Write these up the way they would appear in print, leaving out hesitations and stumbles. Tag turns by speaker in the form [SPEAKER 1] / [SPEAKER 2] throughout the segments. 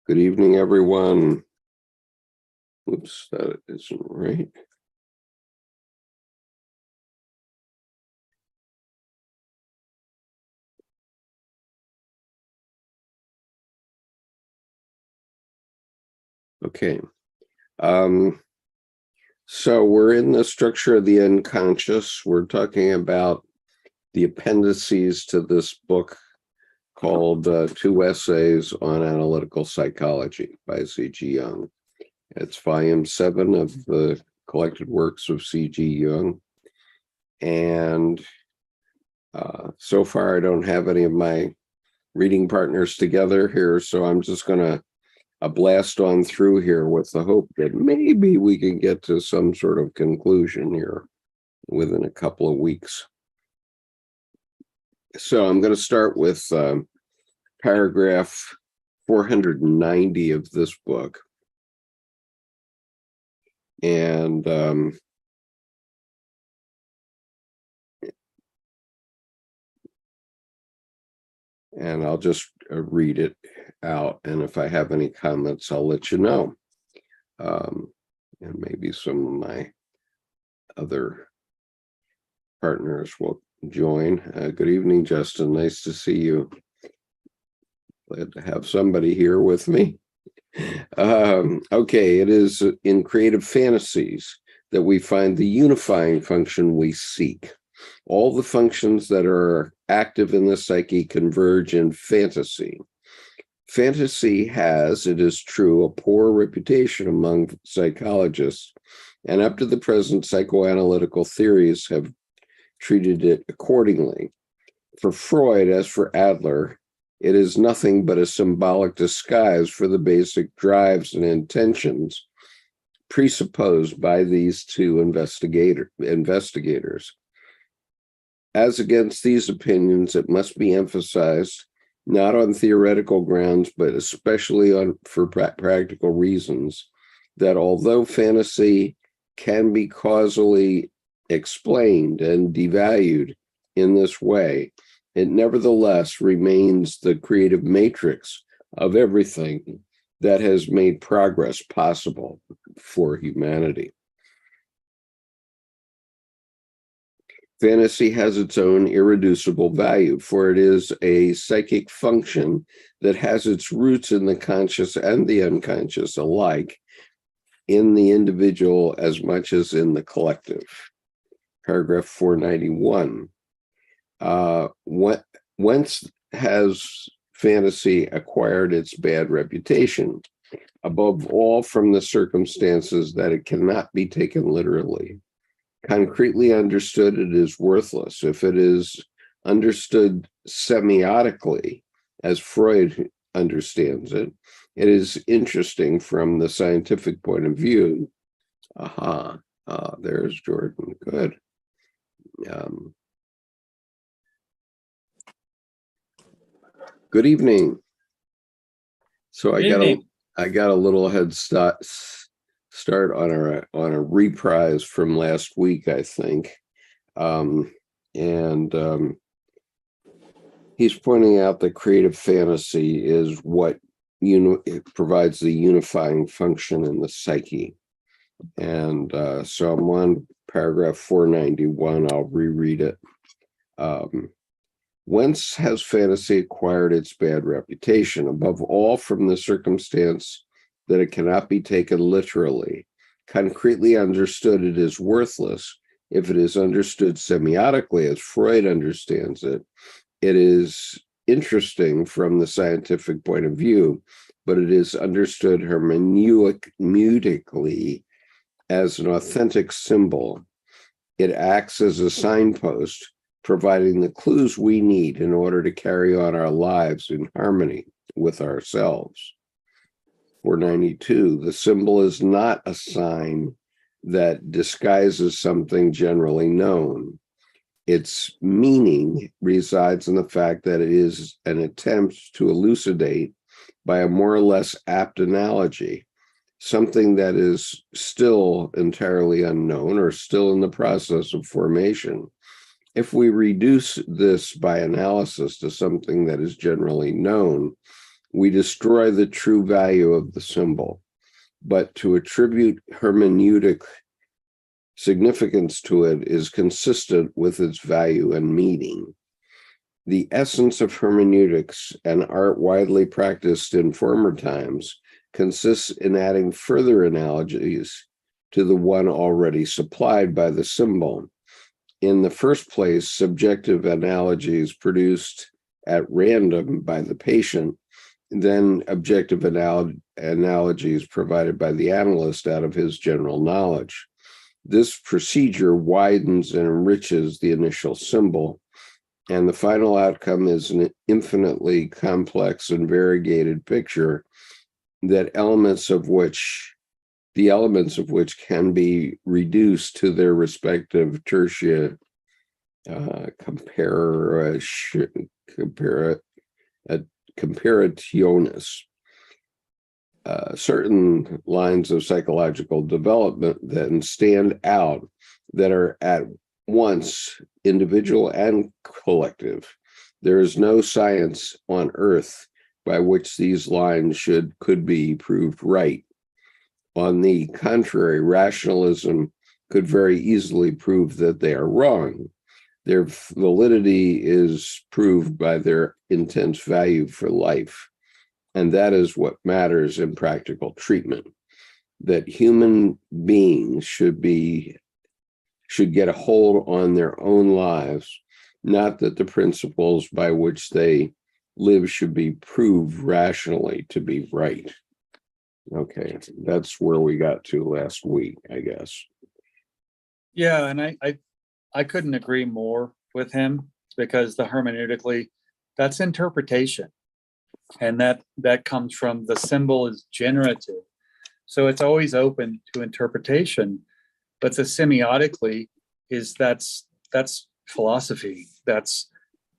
[SPEAKER 1] Good evening, everyone. Oops, that isn't right. Okay. So we're in the structure of the unconscious. We're talking about the appendices to this book called Two Essays on Analytical Psychology by C.G. Jung. It's volume 7 of the collected works of C.G. Jung. And so far, I don't have any of my reading partners together here, so I'm just going to blast on through here with the hope that maybe we can get to some sort of conclusion here within a couple of weeks. So I'm going to start with paragraph 490 of this book. And I'll just read it out. And if I have any comments, I'll let you know. And maybe some of my other partners will join. Good evening, Justin. Nice to see you. Glad to have somebody here with me. Okay, it is in creative fantasies that we find the unifying function we seek. All the functions that are active in the psyche converge in fantasy. Fantasy has, it is true, a poor reputation among psychologists, and up to the present, psychoanalytical theories have treated it accordingly. For Freud, as for Adler, it is nothing but a symbolic disguise for the basic drives and intentions presupposed by these two investigators. As against these opinions, it must be emphasized, not on theoretical grounds, but especially for practical reasons, that although fantasy can be causally explained and devalued in this way, it nevertheless remains the creative matrix of everything that has made progress possible for humanity. Fantasy has its own irreducible value, for it is a psychic function that has its roots in the conscious and the unconscious alike, in the individual as much as in the collective. Paragraph 491. Whence has fantasy acquired its bad reputation? Above all, from the circumstances that it cannot be taken literally. Concretely understood, it is worthless. If it is understood semiotically, as Freud understands it, it is interesting from the scientific point of view. There's Jordan. Good. Good evening. So I got a little head start on a reprise from last week, I think, and he's pointing out that creative fantasy is what it provides the unifying function in the psyche, and so I'm on paragraph 491. I'll reread it. Whence has fantasy acquired its bad reputation? Above all, from the circumstance that it cannot be taken literally. Concretely understood, it is worthless. If it is understood semiotically, as Freud understands it, it is interesting from the scientific point of view, but it is understood hermeneutically as an authentic symbol. It acts as a signpost, providing the clues we need in order to carry on our lives in harmony with ourselves. 492, the symbol is not a sign that disguises something generally known. Its meaning resides in the fact that it is an attempt to elucidate, by a more or less apt analogy, something that is still entirely unknown or still in the process of formation. If we reduce this by analysis to something that is generally known, we destroy the true value of the symbol. But to attribute hermeneutic significance to it is consistent with its value and meaning. The essence of hermeneutics, an art widely practiced in former times, consists in adding further analogies to the one already supplied by the symbol. In the first place, subjective analogies produced at random by the patient, then objective analogies provided by the analyst out of his general knowledge. This procedure widens and enriches the initial symbol, and the final outcome is an infinitely complex and variegated picture that the elements of which can be reduced to their respective tertia comparationis. Certain lines of psychological development then stand out that are at once individual and collective. There is no science on earth by which these lines could be proved right. On the contrary, rationalism could very easily prove that they are wrong. Their validity is proved by their intense value for life. And that is what matters in practical treatment, that human beings should get a hold on their own lives, not that the principles by which they live should be proved rationally to be right. Okay, that's where we got to last week, I guess.
[SPEAKER 2] Yeah, and I couldn't agree more with him, because the hermeneutically, that's interpretation. And that comes from the symbol is generative. So it's always open to interpretation. But the semiotically that's philosophy. That's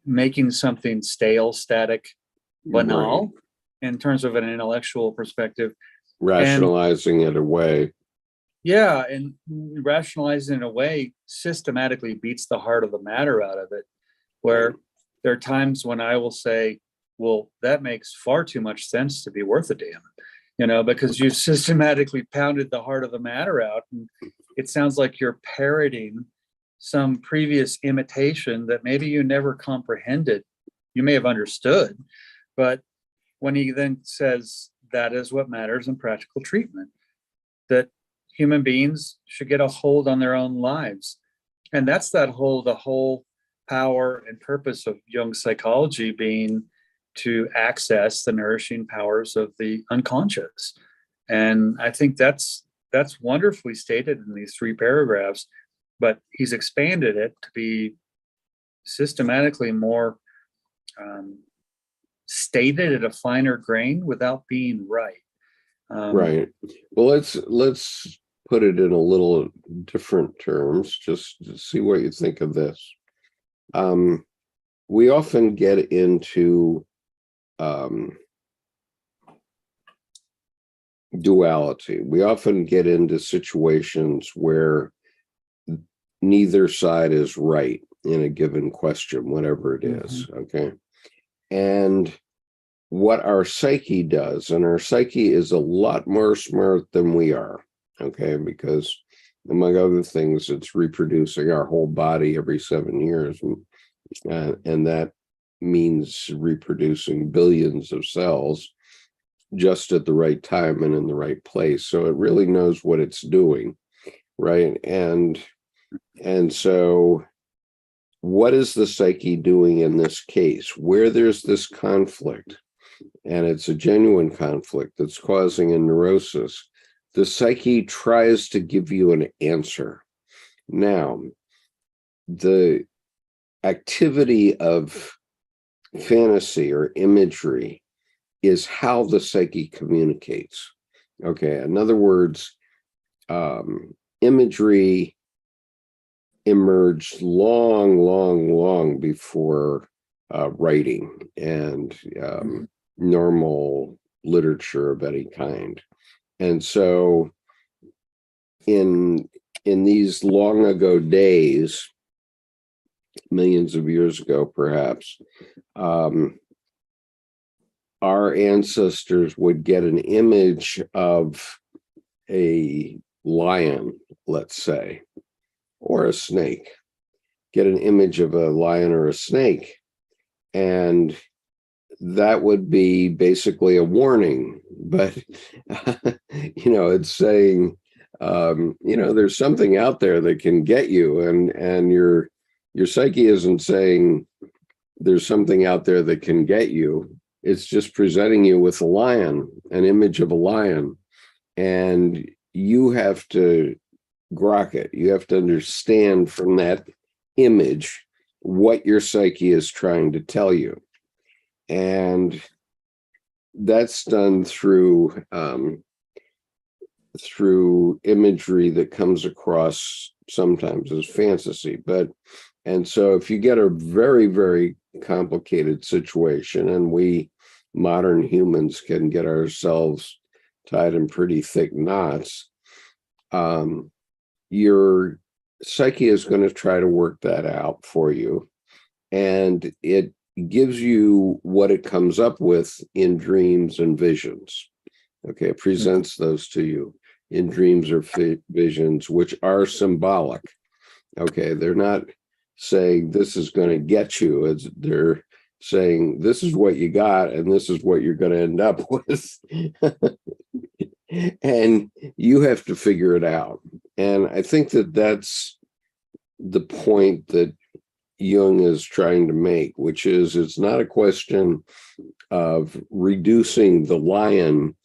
[SPEAKER 2] making something stale, static, banal, right, in terms of an intellectual perspective.
[SPEAKER 1] Rationalizing it away.
[SPEAKER 2] Yeah, and rationalizing it away systematically beats the heart of the matter out of it, where there are times when I will say, well, that makes far too much sense to be worth a damn, because you've systematically pounded the heart of the matter out. And it sounds like you're parroting some previous imitation that maybe you never comprehended. You may have understood, but when he then says that is what matters in practical treatment, that human beings should get a hold on their own lives. And that's the whole power and purpose of Jung psychology being to access the nourishing powers of the unconscious. And I think that's wonderfully stated in these 3 paragraphs, but he's expanded it to be systematically more stated at a finer grain without being right.
[SPEAKER 1] Right. Well, let's put it in a little different terms, just to see what you think of this. We often get into duality. We often get into situations where neither side is right in a given question, whatever it is. Mm-hmm. Okay. And what our psyche does, and our psyche is a lot more smart than we are. Okay. Because among other things, it's reproducing our whole body every 7 years. And that means reproducing billions of cells just at the right time and in the right place. So it really knows what it's doing, right? And so what is the psyche doing in this case? Where there's this conflict, and it's a genuine conflict that's causing a neurosis, the psyche tries to give you an answer. Now, the activity of fantasy or imagery is how the psyche communicates. Okay, in other words, imagery emerged long before writing and normal literature of any kind. And so in these long ago days, millions of years ago perhaps, our ancestors would get an image of a lion, let's say, or a snake, get an image of a lion or a snake, and that would be basically a warning. But it's saying, there's something out there that can get you, and your psyche isn't saying there's something out there that can get you. It's just presenting you with a lion, an image of a lion, and you have to grok it. You have to understand from that image what your psyche is trying to tell you. And that's done through imagery that comes across sometimes as fantasy. And so if you get a very, very complicated situation, and we modern humans can get ourselves tied in pretty thick knots, your psyche is going to try to work that out for you. And it gives you what it comes up with in dreams and visions. Okay, it presents those to you in dreams or visions, which are symbolic. Okay, they're not saying this is going to get you. They're saying this is what you got, and this is what you're going to end up with. And you have to figure it out. And I think that that's the point that Jung is trying to make, which is it's not a question of reducing the lion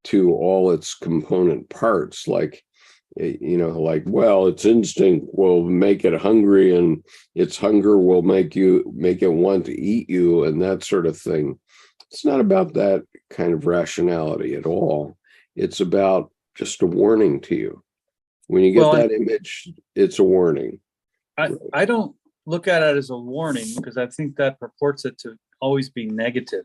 [SPEAKER 1] to all its component parts, like, well, its instinct will make it hungry, and its hunger will make it want to eat you, and that sort of thing. It's not about that kind of rationality at all. It's about just a warning to you. When you get that image, it's a warning.
[SPEAKER 2] I don't look at it as a warning, because I think that purports it to always be negative.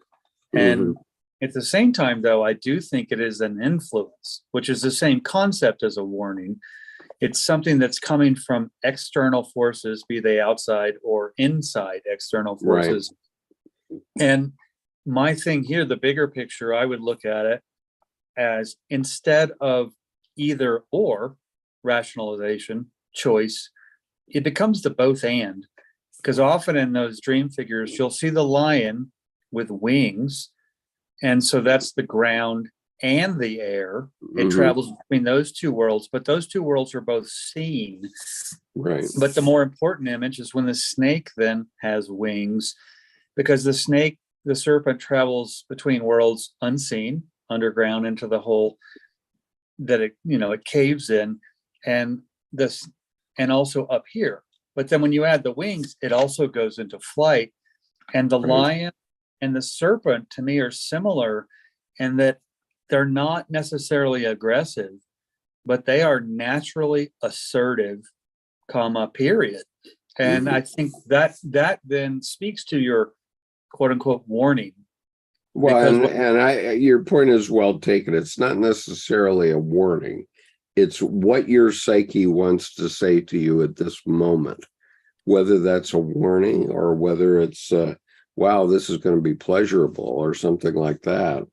[SPEAKER 2] And at the same time, though, I do think it is an influence, which is the same concept as a warning. It's something that's coming from external forces, be they outside or inside external forces. Right. And my thing here, the bigger picture, I would look at it as, instead of either or rationalization, choice, it becomes the both and. Because often in those dream figures, you'll see the lion with wings. And so that's the ground and the air. It travels between those two worlds, but those two worlds are both seen.
[SPEAKER 1] Right.
[SPEAKER 2] But the more important image is when the snake then has wings, because the serpent travels between worlds unseen, underground, into the hole that it caves in, and also up here. But then when you add the wings, it also goes into flight. And the lion and the serpent, to me, are similar in that they're not necessarily aggressive, but they are naturally assertive, period. And I think that then speaks to your quote unquote warning.
[SPEAKER 1] Well, your point is well taken. It's not necessarily a warning. It's what your psyche wants to say to you at this moment, whether that's a warning or whether it's, wow, this is going to be pleasurable or something like that.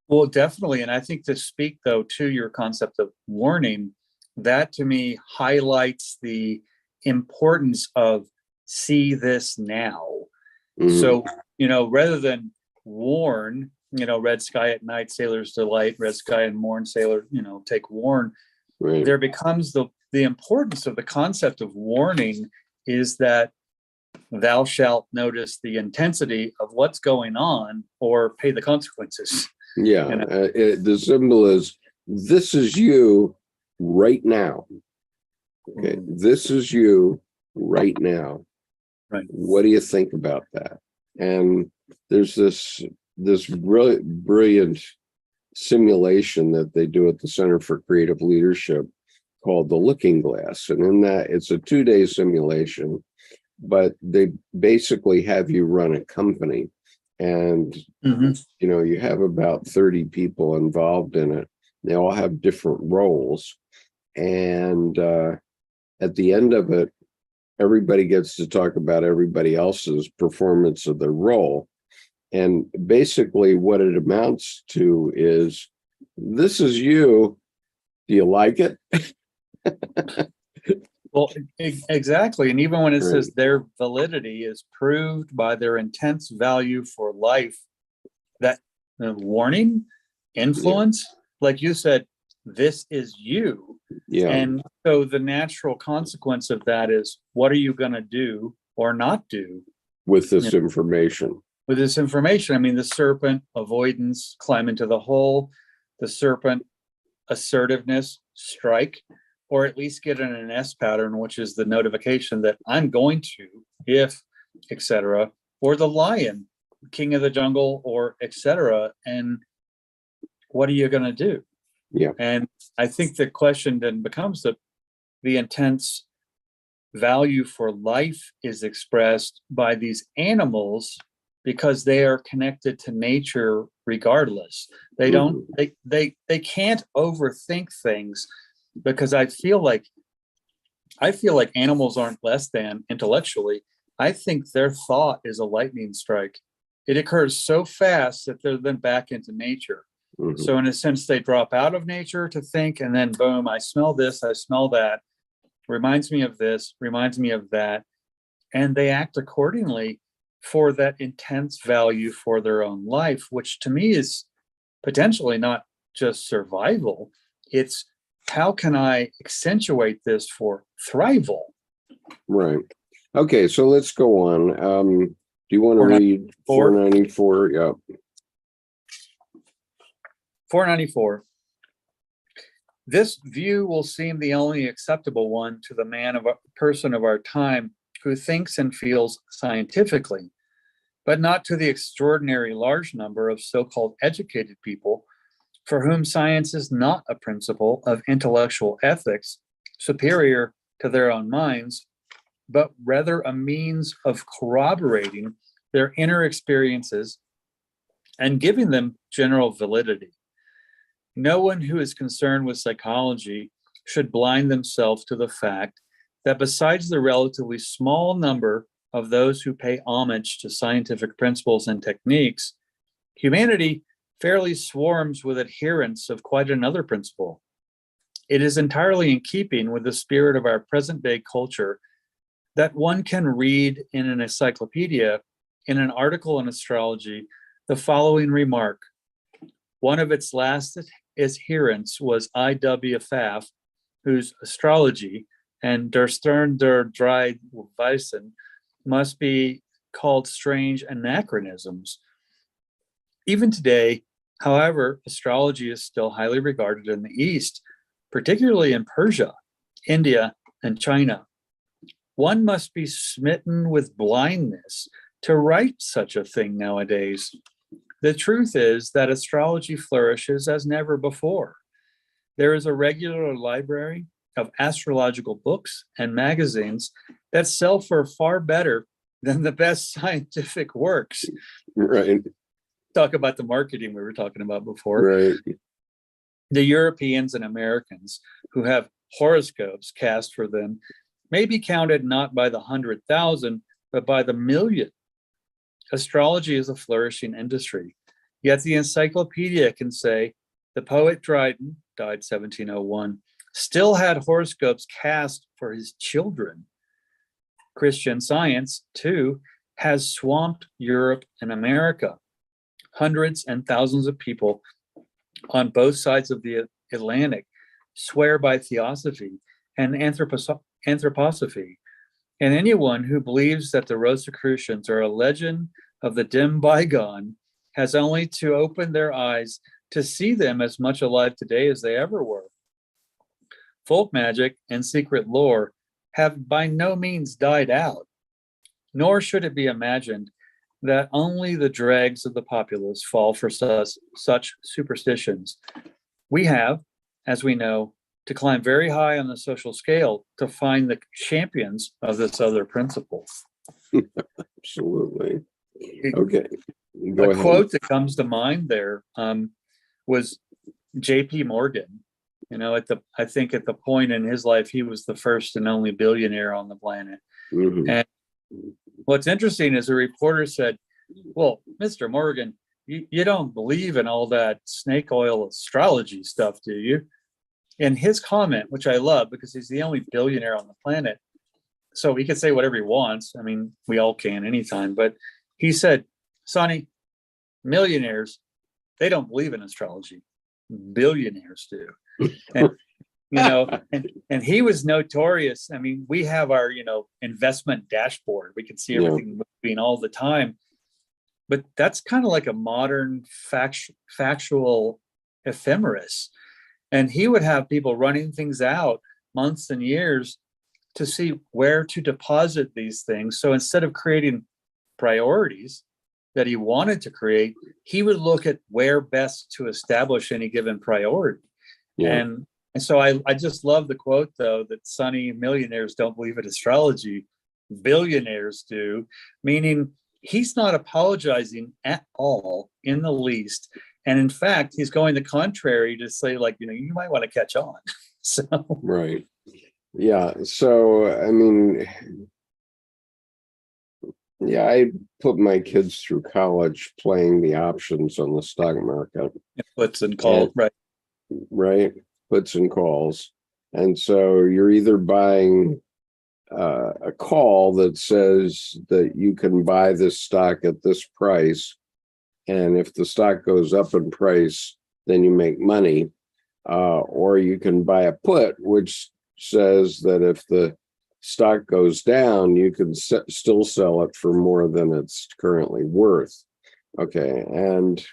[SPEAKER 2] Well, definitely. And I think to speak, though, to your concept of warning, that to me highlights the importance of see this now. So, rather than warn, red sky at night, sailor's delight, red sky and morn, sailor, take warn. Right. There becomes the importance of the concept of warning is that thou shalt notice the intensity of what's going on or pay the consequences.
[SPEAKER 1] Yeah. The symbol is, this is you right now. Okay. This is you right now.
[SPEAKER 2] Right.
[SPEAKER 1] What do you think about that? And there's this really brilliant simulation that they do at the Center for Creative Leadership called the Looking Glass. And in that, it's a 2-day simulation, but they basically have you run a company. And, you have about 30 people involved in it. They all have different roles. And at the end of it, everybody gets to talk about everybody else's performance of their role. And basically what it amounts to is, this is you. Do you like it?
[SPEAKER 2] Well, exactly. And even when it
[SPEAKER 1] Right.
[SPEAKER 2] says their validity is proved by their intense value for life, that warning, influence, like you said, this is you.
[SPEAKER 1] Yeah.
[SPEAKER 2] And so the natural consequence of that is, what are you going to do or not do
[SPEAKER 1] With this information.
[SPEAKER 2] with this information? I mean, the serpent, avoidance, climb into the hole, the serpent, assertiveness, strike, or at least get in an S pattern, which is the notification that I'm going to, if, etc., or the lion, king of the jungle, or etc. And what are you going to do?
[SPEAKER 1] Yeah.
[SPEAKER 2] And I think the question then becomes the intense value for life is expressed by these animals because they are connected to nature regardless. They don't, they can't overthink things, because I feel like animals aren't less than intellectually. I think their thought is a lightning strike. It occurs so fast that they're then back into nature. So in a sense, they drop out of nature to think, and then boom, I smell this, I smell that, reminds me of this, reminds me of that. And they act accordingly for that intense value for their own life, which to me is potentially not just survival. It's, how can I accentuate this for thrival?
[SPEAKER 1] Right. Okay, so let's go on. Do you want to read 494? Yeah.
[SPEAKER 2] 494. This view will seem the only acceptable one to the person of our time who thinks and feels scientifically, but not to the extraordinary large number of so-called educated people for whom science is not a principle of intellectual ethics superior to their own minds, but rather a means of corroborating their inner experiences and giving them general validity. No one who is concerned with psychology should blind themselves to the fact that besides the relatively small number of those who pay homage to scientific principles and techniques, humanity fairly swarms with adherents of quite another principle. It is entirely in keeping with the spirit of our present-day culture that one can read in an encyclopedia, in an article on astrology, the following remark. One of its last adherents was I.W. Pfaff, whose astrology and Der Stern der Drei Weisen must be called strange anachronisms. Even today, however, astrology is still highly regarded in the East, particularly in Persia, India, and China. One must be smitten with blindness to write such a thing nowadays. The truth is that astrology flourishes as never before. There is a regular library of astrological books and magazines that sell for far better than the best scientific works.
[SPEAKER 1] Right.
[SPEAKER 2] Talk about the marketing we were talking about before.
[SPEAKER 1] Right.
[SPEAKER 2] The Europeans and Americans who have horoscopes cast for them may be counted not by the 100,000, but by the million. Astrology is a flourishing industry, yet the encyclopedia can say the poet Dryden, died 1701, still had horoscopes cast for his children. Christian Science, too, has swamped Europe and America. Hundreds and thousands of people on both sides of the Atlantic swear by theosophy and anthroposophy. And anyone who believes that the Rosicrucians are a legend of the dim bygone has only to open their eyes to see them as much alive today as they ever were. Folk magic and secret lore have by no means died out, nor should it be imagined that only the dregs of the populace fall for such superstitions. We have, as we know, to climb very high on the social scale to find the champions of this other principle.
[SPEAKER 1] Absolutely. Okay. Go
[SPEAKER 2] a
[SPEAKER 1] ahead.
[SPEAKER 2] quote that comes to mind there was J.P. Morgan. You know, I think at the point in his life, he was the first and only billionaire on the planet.
[SPEAKER 1] Mm-hmm.
[SPEAKER 2] And what's interesting is a reporter said, well, Mr. Morgan, you don't believe in all that snake oil astrology stuff, do you? And his comment, which I love because he's the only billionaire on the planet, so he could say whatever he wants. I mean, we all can anytime, but he said, Sonny, millionaires, they don't believe in astrology. Billionaires do. And and he was notorious. I mean, we have our, investment dashboard. We can see everything moving all the time. But that's kind of like a modern factual ephemeris. And he would have people running things out months and years to see where to deposit these things. So instead of creating priorities that he wanted to create, he would look at where best to establish any given priority. Yeah. And so I just love the quote, though, that Sonny, millionaires don't believe in astrology, billionaires do, meaning he's not apologizing at all in the least. And in fact, he's going the contrary to say, like, you might want to catch on. So
[SPEAKER 1] right. Yeah. So, I mean, yeah, I put my kids through college playing the options on the stock market.
[SPEAKER 2] Puts and calls, right.
[SPEAKER 1] Right. Puts and calls. And so you're either buying a call that says that you can buy this stock at this price. And if the stock goes up in price, then you make money. Or you can buy a put, which says that if the stock goes down, you can still sell it for more than it's currently worth. Okay. And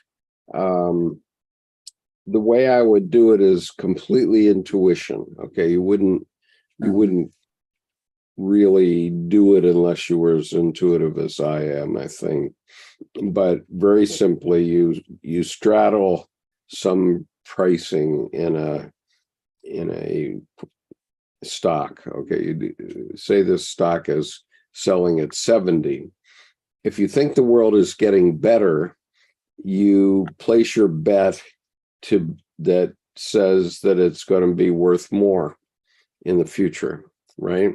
[SPEAKER 1] the way I would do it is completely intuition. Okay. You wouldn't really do it unless you were as intuitive as I am, I think. But very simply, you straddle some pricing in a stock. Okay, you say this stock is selling at 70. If you think the world is getting better, you place your bet that says that it's going to be worth more in the future, right?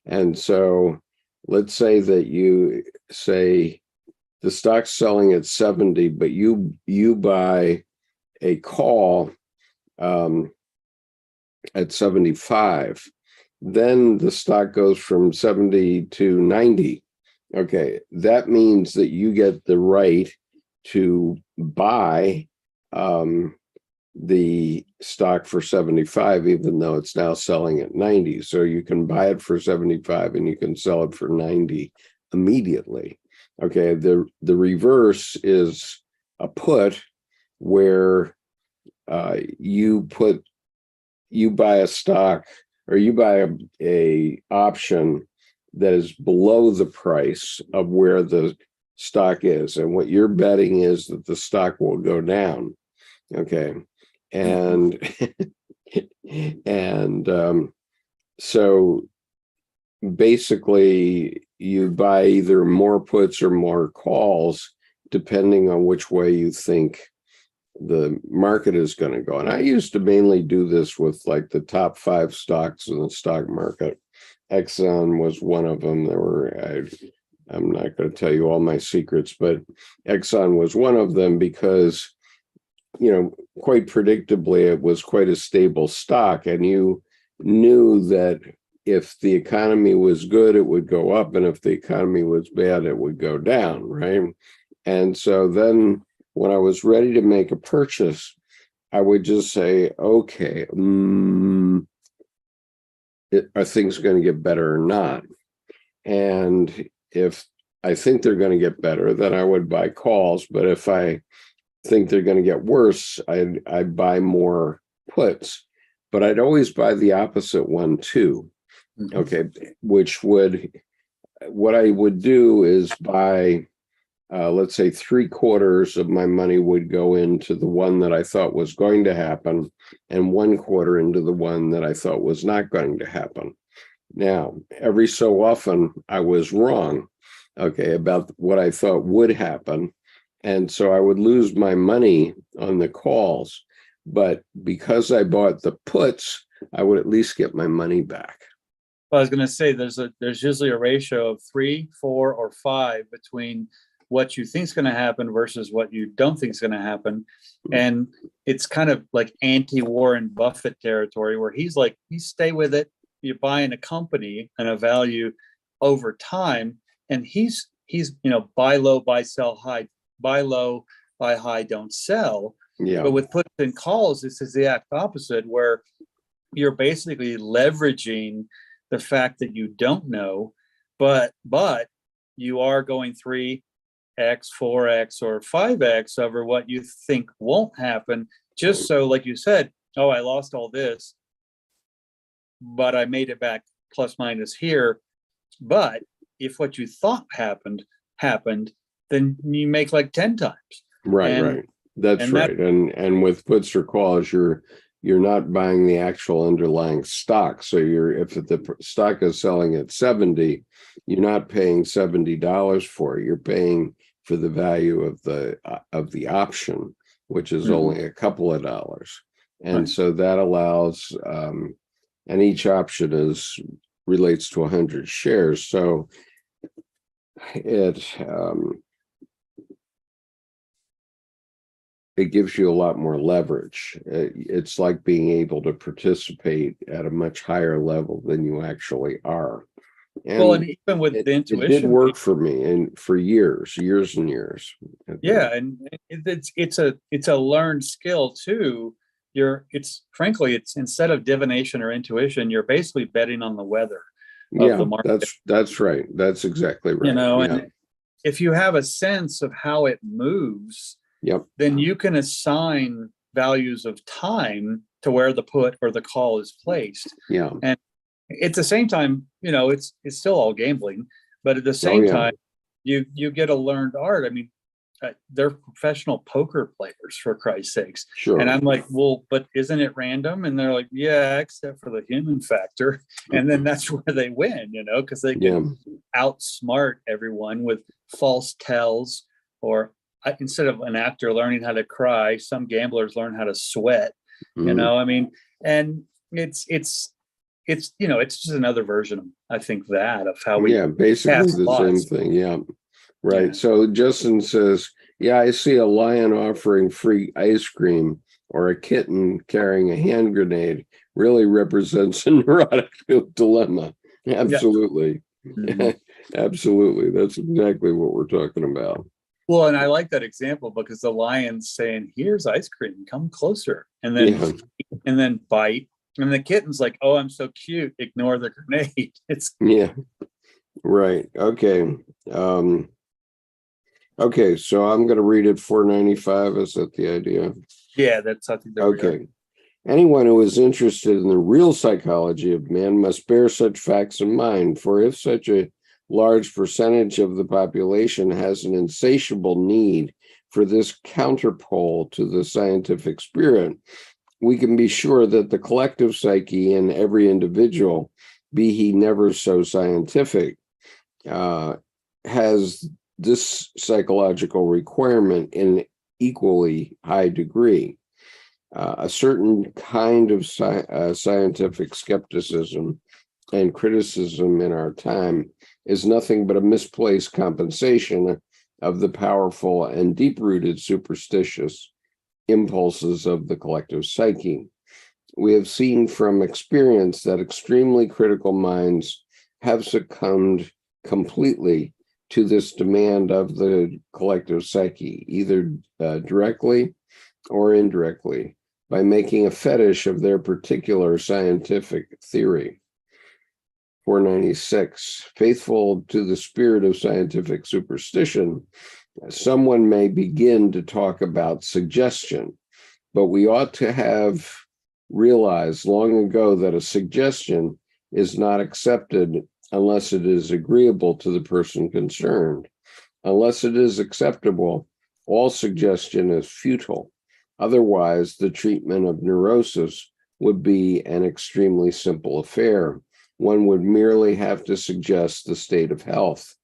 [SPEAKER 1] And so let's say that you say the stock's selling at 70, but you buy a call at 75. Then the stock goes from 70 to 90. Okay, that means that you get the right to buy the stock for 75, even though it's now selling at 90. So you can buy it for 75 and you can sell it for 90 immediately. Okay, the reverse is a put, where you buy a stock, or you buy a option that is below the price of where the stock is, and what you're betting is that the stock will go down. Okay. And so basically you buy either more puts or more calls, depending on which way you think the market is going to go. And I used to mainly do this with like the top 5 stocks in the stock market. Exxon was one of them. I'm not going to tell you all my secrets, but Exxon was one of them because, quite predictably, it was quite a stable stock. And you knew that if the economy was good, it would go up. And if the economy was bad, it would go down, right? And so then when I was ready to make a purchase, I would just say, okay, are things going to get better or not? And if I think they're going to get better, then I would buy calls. But if I think they're going to get worse, I'd buy more puts. But I'd always buy the opposite one too. Mm-hmm. Okay, what I would do is buy, let's say 3/4 of my money would go into the one that I thought was going to happen, and 1/4 into the one that I thought was not going to happen. Now, every so often I was wrong, okay, about what I thought would happen. And so I would lose my money on the calls. But because I bought the puts, I would at least get my money back.
[SPEAKER 2] Well, I was going to say there's usually a ratio of 3, 4, or 5 between what you think is going to happen versus what you don't think is going to happen. And it's kind of like anti-Warren Buffett territory, where he's like, you stay with it, you're buying a company and a value over time. And he's buy low, buy sell high, buy low, buy high, don't sell.
[SPEAKER 1] Yeah.
[SPEAKER 2] But with puts and calls, this is the exact opposite, where you're basically leveraging the fact that you don't know, but you are going 3x, 4x, or 5x over what you think won't happen, just so, like you said, oh, I lost all this, but I made it back plus minus here. But if what you thought happened, then you make like 10 times.
[SPEAKER 1] Right, right. That's right. And with puts or calls, you're not buying the actual underlying stock. So if the stock is selling at 70, you're not paying $70 for it. You're paying for the value of the option, which is only a couple of dollars. And so that allows, and each option relates to 100 shares. So it gives you a lot more leverage. It's like being able to participate at a much higher level than you actually are.
[SPEAKER 2] And even with the intuition,
[SPEAKER 1] it did work for me and for years and years.
[SPEAKER 2] Yeah, and it's a learned skill too. It's instead of divination or intuition, you're basically betting on the weather of the market.
[SPEAKER 1] That's right. That's exactly right.
[SPEAKER 2] And if you have a sense of how it moves, then you can assign values of time to where the put or the call is placed. And at the same time, it's still all gambling, but at the same time, you get a learned art. I mean, they're professional poker players, for Christ's sakes.
[SPEAKER 1] Sure.
[SPEAKER 2] And I'm like, well, but isn't it random? And they're like, yeah, except for the human factor. And then that's where they win, because they can outsmart everyone with false tells, or instead of an actor learning how to cry, some gamblers learn how to sweat. I mean, and it's just another version, I think, of how we
[SPEAKER 1] basically the same thing. Right. So Justin says, I see a lion offering free ice cream or a kitten carrying a hand grenade really represents a neurotic dilemma. Absolutely. Absolutely. That's exactly what we're talking about.
[SPEAKER 2] Well, and I like that example because the lion's saying, here's ice cream, come closer. And then bite. And the kitten's like, oh, I'm so cute, ignore the grenade.
[SPEAKER 1] Right. Okay. Okay, so I'm going to read it 495. Is that the idea?
[SPEAKER 2] Yeah, that's, I think.
[SPEAKER 1] Okay. Anyone who is interested in the real psychology of man must bear such facts in mind, for if such a large percentage of the population has an insatiable need for this counterpole to the scientific spirit, we can be sure that the collective psyche in every individual, be he never so scientific, has this psychological requirement in equally high degree. A certain kind of scientific skepticism and criticism in our time is nothing but a misplaced compensation of the powerful and deep-rooted superstitious impulses of the collective psyche. We have seen from experience that extremely critical minds have succumbed completely to this demand of the collective psyche, either directly or indirectly, by making a fetish of their particular scientific theory. 496, faithful to the spirit of scientific superstition, someone may begin to talk about suggestion, but we ought to have realized long ago that a suggestion is not accepted unless it is agreeable to the person concerned. Unless it is acceptable, all suggestion is futile. Otherwise, the treatment of neurosis would be an extremely simple affair. One would merely have to suggest the state of health.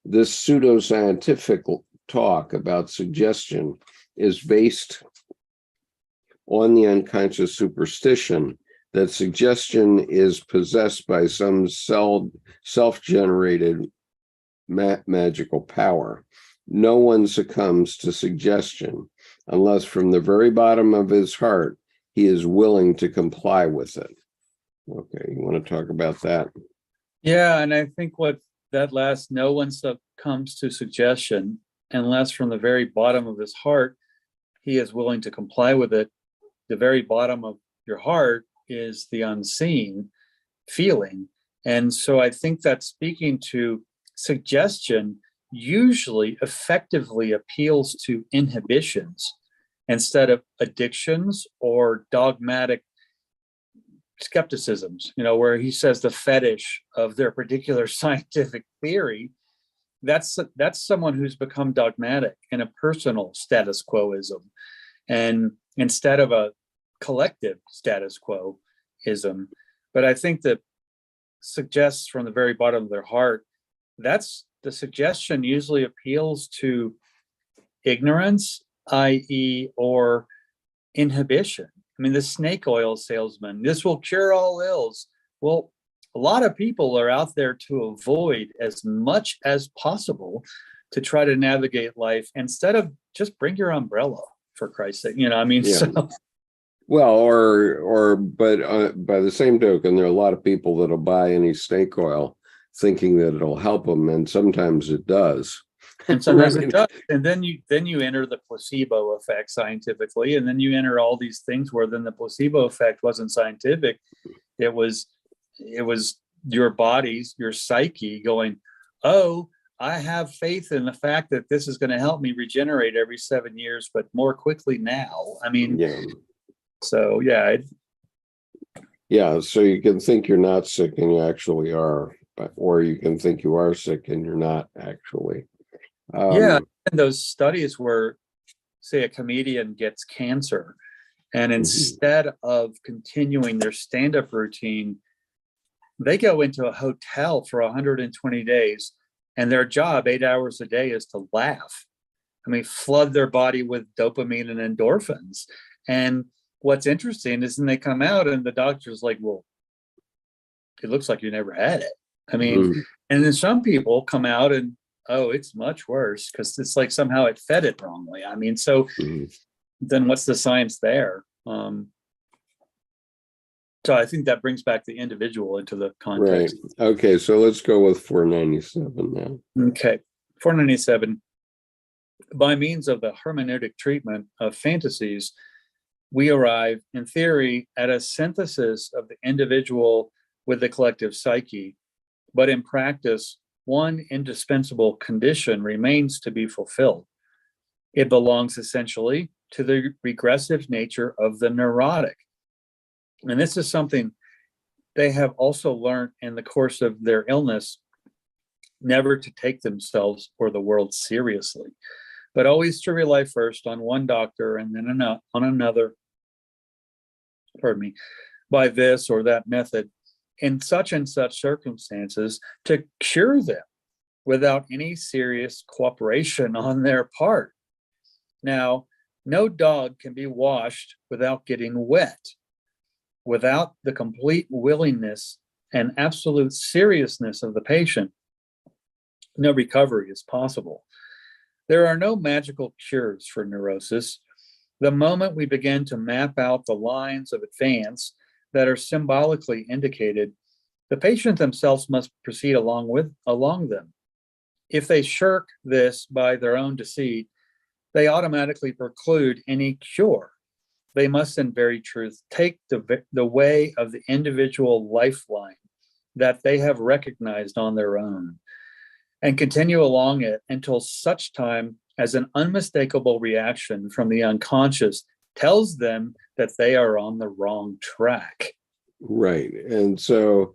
[SPEAKER 1] This pseudoscientific talk about suggestion is based on the unconscious superstition that suggestion is possessed by some self-generated magical power. no one succumbs to suggestion unless from the very bottom of his heart he is willing to comply with it. Okay, you want to talk about that?
[SPEAKER 2] Yeah, and I think what that last, no one succumbs to suggestion unless from the very bottom of his heart he is willing to comply with it. The very bottom of your heart is the unseen feeling. And so I think that speaking to suggestion usually effectively appeals to inhibitions instead of addictions or dogmatic skepticisms, where he says the fetish of their particular scientific theory. That's someone who's become dogmatic in a personal status quoism, and instead of a collective status quoism. But I think that suggests from the very bottom of their heart, that's the suggestion usually appeals to ignorance, i.e., or inhibition. I mean, the snake oil salesman, this will cure all ills. Well, a lot of people are out there to avoid as much as possible to try to navigate life instead of just bring your umbrella, for Christ's sake. I mean,
[SPEAKER 1] Yeah.
[SPEAKER 2] so.
[SPEAKER 1] Well, but by the same token, there are a lot of people that'll buy any snake oil thinking that it'll help them, and sometimes it does.
[SPEAKER 2] And sometimes it does. And then you enter the placebo effect scientifically, and then you enter all these things where then the placebo effect wasn't scientific. It was your body's, your psyche going, oh, I have faith in the fact that this is going to help me regenerate every 7 years, but more quickly now. I mean,
[SPEAKER 1] yeah.
[SPEAKER 2] So yeah.
[SPEAKER 1] Yeah, so you can think you're not sick and you actually are, or you can think you are sick and you're not actually.
[SPEAKER 2] Yeah, and those studies where, say, a comedian gets cancer, and instead of continuing their stand-up routine, they go into a hotel for 120 days, and their job 8 hours a day is to laugh. I mean, flood their body with dopamine and endorphins. And what's interesting is when they come out and the doctor's like, well, it looks like you never had it. I mean, and then some people come out and, oh, it's much worse because it's like somehow it fed it wrongly. I mean, so then what's the science there? So I think that brings back the individual into the context.
[SPEAKER 1] Right. Okay, so let's go with 497 now.
[SPEAKER 2] Okay, 497. By means of the hermeneutic treatment of fantasies, we arrive, in theory, at a synthesis of the individual with the collective psyche, but in practice, one indispensable condition remains to be fulfilled. It belongs essentially to the regressive nature of the neurotic. And this is something they have also learned in the course of their illness, never to take themselves or the world seriously, but always to rely first on one doctor and then on another, by this or that method, in such and such circumstances, to cure them without any serious cooperation on their part. Now, no dog can be washed without getting wet. Without the complete willingness and absolute seriousness of the patient, no recovery is possible. There are no magical cures for neurosis. The moment we begin to map out the lines of advance that are symbolically indicated, the patient themselves must proceed along them. If they shirk this by their own deceit, they automatically preclude any cure. They must, in very truth, take the way of the individual lifeline that they have recognized on their own and continue along it until such time as an unmistakable reaction from the unconscious tells them that they are on the wrong track.
[SPEAKER 1] Right. And so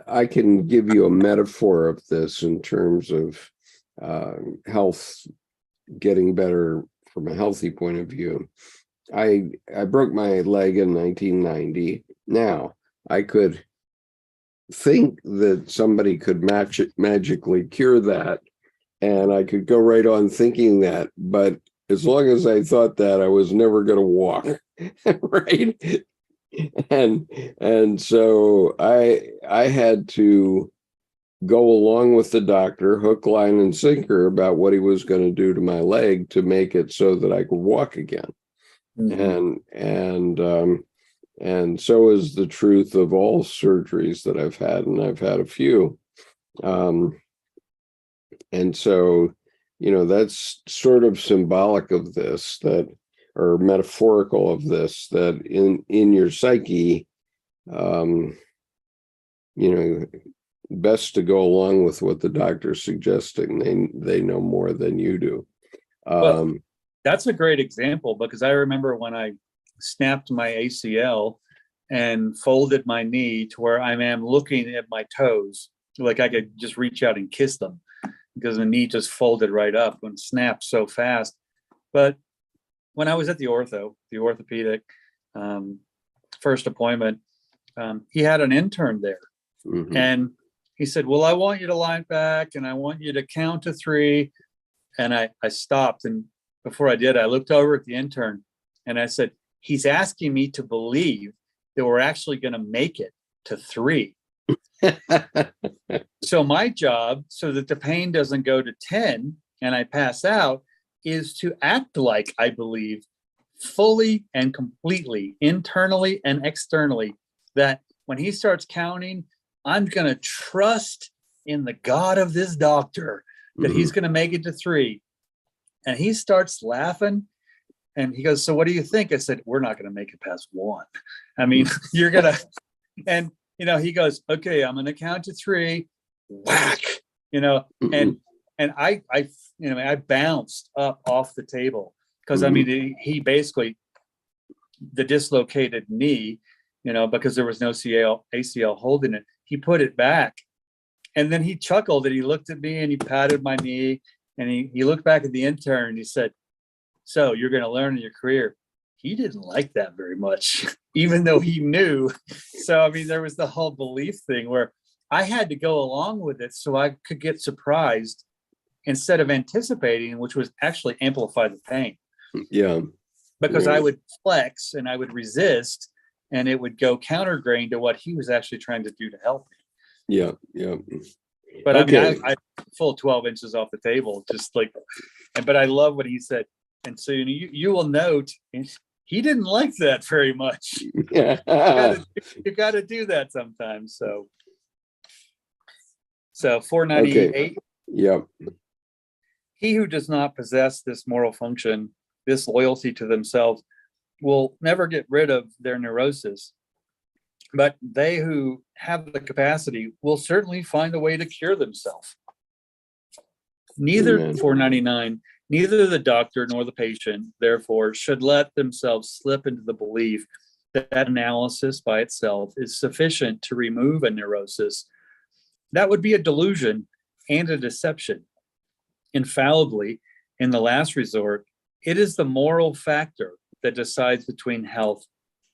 [SPEAKER 1] I can give you a metaphor of this in terms of health getting better from a healthy point of view. I broke my leg in 1990. Now, I could think that somebody could magically cure that, and I could go right on thinking that, but as long as I thought that, I was never going to walk, right? And so I had to go along with the doctor, hook, line, and sinker about what he was going to do to my leg to make it so that I could walk again. And so is the truth of all surgeries that I've had, and I've had a few. And so, that's sort of symbolic of this, that, or metaphorical of this, that in your psyche, best to go along with what the doctor's suggesting. They know more than you do.
[SPEAKER 2] Well, that's a great example, because I remember when I snapped my ACL and folded my knee to where I am looking at my toes, like I could just reach out and kiss them, because the knee just folded right up and snapped so fast. But when I was at the orthopedic first appointment, he had an intern there.
[SPEAKER 1] Mhm.
[SPEAKER 2] And he said, well, I want you to lie back and I want you to count to 3. And I stopped. And before I did, I looked over at the intern and I said, he's asking me to believe that we're actually going to make it to 3. So my job, so that the pain doesn't go to 10 and I pass out, is to act like I believe fully and completely, internally and externally, that when he starts counting, I'm going to trust in the God of this doctor that he's going to make it to 3. And he starts laughing and he goes, so what do you think? I said, we're not going to make it past 1. I mean, you're going to, and, he goes, okay, I'm going to count to 3, whack, and I bounced up off the table, because I mean, he basically, the dislocated knee, because there was no ACL holding it, he put it back. And then he chuckled and he looked at me and he patted my knee and he looked back at the intern and he said, so you're going to learn in your career. He didn't like that very much, even though he knew. So, I mean, there was the whole belief thing where I had to go along with it so I could get surprised instead of anticipating, which was actually amplify the pain.
[SPEAKER 1] Yeah.
[SPEAKER 2] Because I would flex and I would resist and it would go counter grain to what he was actually trying to do to help me.
[SPEAKER 1] Yeah. Yeah.
[SPEAKER 2] But
[SPEAKER 1] Okay.
[SPEAKER 2] I mean, I full 12 inches off the table, just like, but I love what he said. And so you will note, he didn't like that very much. You got to do that sometimes. So 498.
[SPEAKER 1] Okay. Yep.
[SPEAKER 2] He who does not possess this moral function, this loyalty to themselves, will never get rid of their neurosis. But they who have the capacity will certainly find a way to cure themselves. Neither 499, neither the doctor nor the patient, therefore, should let themselves slip into the belief that analysis by itself is sufficient to remove a neurosis. That would be a delusion and a deception. Infallibly, in the last resort, it is the moral factor that decides between health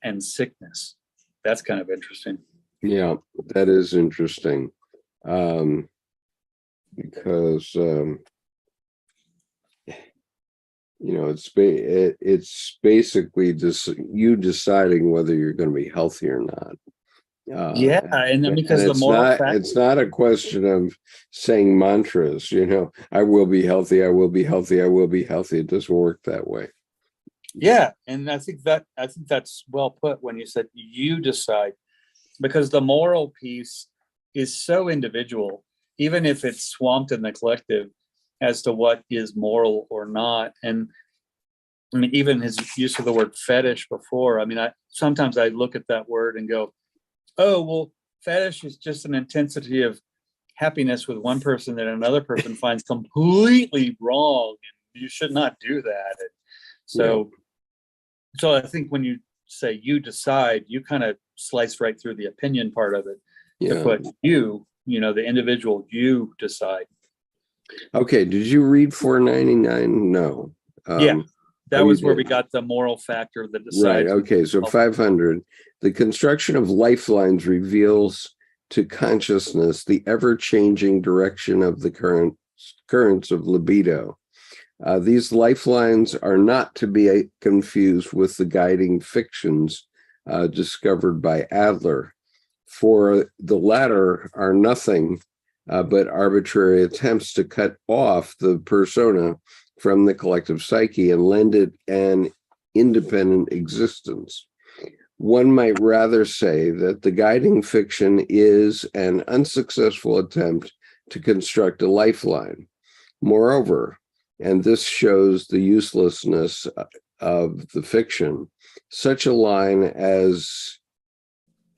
[SPEAKER 2] and sickness. That's kind of interesting.
[SPEAKER 1] Yeah, that is interesting. Because it's basically just you deciding whether you're going to be healthy or not.
[SPEAKER 2] And then because
[SPEAKER 1] and
[SPEAKER 2] the moral factor,
[SPEAKER 1] it's not a question of saying mantras. I will be healthy. I will be healthy. I will be healthy. It doesn't work that way.
[SPEAKER 2] Yeah, and I think that's well put when you said you decide, because the moral piece is so individual, even if it's swamped in the collective as to what is moral or not. And I mean, even his use of the word fetish before, I mean, sometimes I look at that word and go, oh, well, fetish is just an intensity of happiness with one person that another person finds completely wrong, and you should not do that. And so I think when you say you decide, you kind of slice right through the opinion part of it to put the individual, you decide.
[SPEAKER 1] Okay. Did you read 499? No.
[SPEAKER 2] That was where we got the moral factor that decides.
[SPEAKER 1] Right. Okay. So 500. The construction of lifelines reveals to consciousness the ever-changing direction of the currents of libido. These lifelines are not to be confused with the guiding fictions discovered by Adler, for the latter are nothing but arbitrary attempts to cut off the persona from the collective psyche and lend it an independent existence. One might rather say that the guiding fiction is an unsuccessful attempt to construct a lifeline. Moreover, and this shows the uselessness of the fiction, such a line as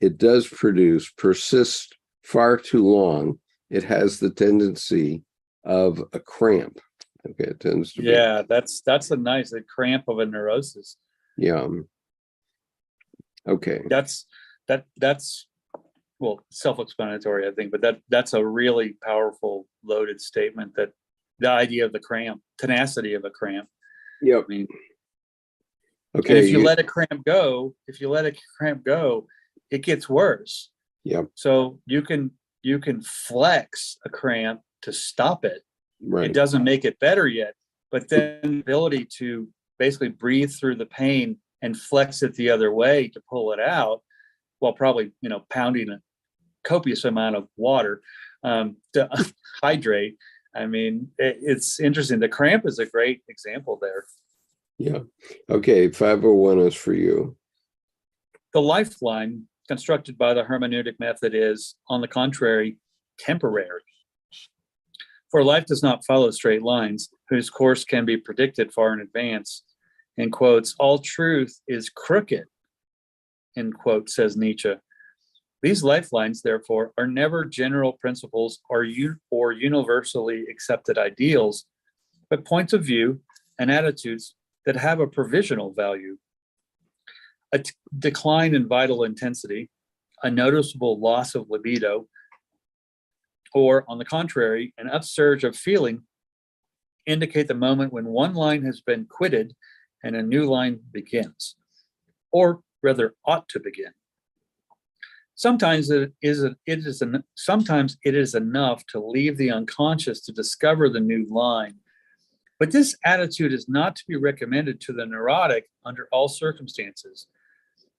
[SPEAKER 1] it does produce persists far too long. It has the tendency of a cramp. Okay, it tends to be.
[SPEAKER 2] Yeah, that's a cramp of a neurosis.
[SPEAKER 1] Yeah. Okay.
[SPEAKER 2] That's well, self-explanatory, I think, but that's a really powerful, loaded statement, that the idea of the cramp, tenacity of a cramp.
[SPEAKER 1] Yep.
[SPEAKER 2] I mean,
[SPEAKER 1] okay.
[SPEAKER 2] and if you let a cramp go, it gets worse.
[SPEAKER 1] Yep.
[SPEAKER 2] So you can flex a cramp to stop it.
[SPEAKER 1] Right.
[SPEAKER 2] It doesn't make it better yet, but then the ability to basically breathe through the pain and flex it the other way to pull it out, while probably, pounding a copious amount of water to hydrate. I mean, it's interesting. The cramp is a great example there.
[SPEAKER 1] Yeah. Okay. 501 is for you.
[SPEAKER 2] The lifeline constructed by the hermeneutic method is, on the contrary, temporary. For life does not follow straight lines, whose course can be predicted far in advance. In quotes, all truth is crooked, end quote, says Nietzsche. These lifelines, therefore, are never general principles or universally accepted ideals, but points of view and attitudes that have a provisional value. A decline in vital intensity, a noticeable loss of libido, or, on the contrary, an upsurge of feeling indicate the moment when one line has been quitted and a new line begins, or rather ought to begin. Sometimes it is enough to leave the unconscious to discover the new line, but this attitude is not to be recommended to the neurotic under all circumstances.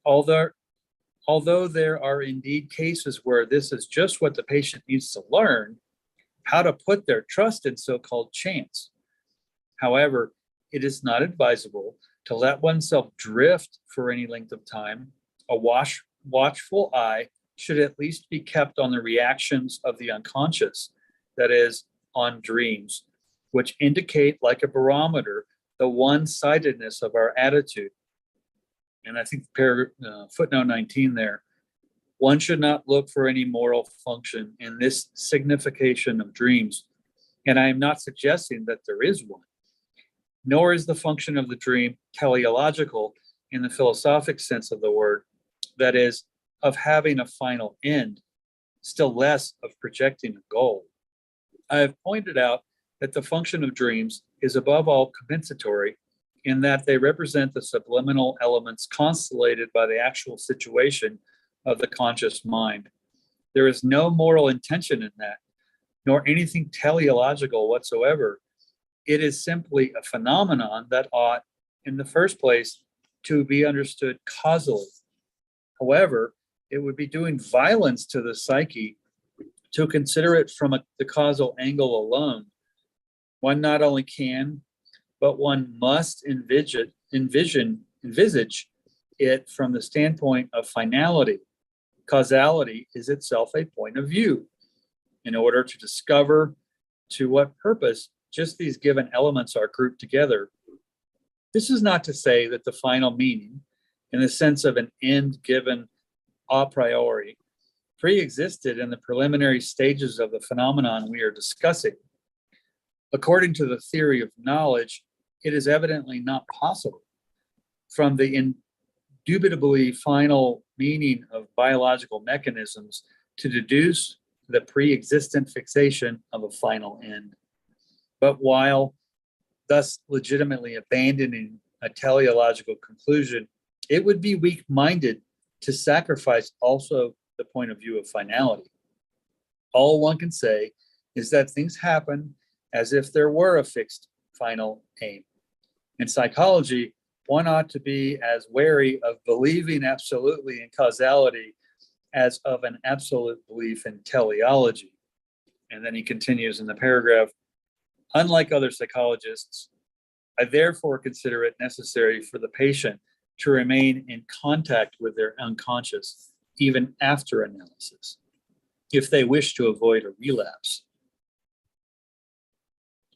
[SPEAKER 2] Although there are indeed cases where this is just what the patient needs to learn, how to put their trust in so-called chance. However, it is not advisable to let oneself drift for any length of time. A watchful eye should at least be kept on the reactions of the unconscious, that is, on dreams, which indicate, like a barometer, the one-sidedness of our attitude. And I think footnote 19 there, one should not look for any moral function in this signification of dreams. And I am not suggesting that there is one, nor is the function of the dream teleological in the philosophic sense of the word, that is, of having a final end, still less of projecting a goal. I have pointed out that the function of dreams is above all compensatory, in that they represent the subliminal elements constellated by the actual situation of the conscious mind. There is no moral intention in that, nor anything teleological whatsoever. It is simply a phenomenon that ought, in the first place, to be understood causally. However, it would be doing violence to the psyche to consider it from the causal angle alone. One not only can, but one must envisage it from the standpoint of finality. Causality is itself a point of view. In order to discover to what purpose just these given elements are grouped together. This is not to say that the final meaning, in the sense of an end given a priori, pre-existed in the preliminary stages of the phenomenon we are discussing. According to the theory of knowledge, it is evidently not possible, from the indubitably final meaning of biological mechanisms, to deduce the pre-existent fixation of a final end. But while thus legitimately abandoning a teleological conclusion, it would be weak-minded to sacrifice also the point of view of finality. All one can say is that things happen as if there were a fixed final aim. In psychology, one ought to be as wary of believing absolutely in causality as of an absolute belief in teleology. And then he continues in the paragraph, unlike other psychologists, I therefore consider it necessary for the patient to remain in contact with their unconscious, even after analysis, if they wish to avoid a relapse.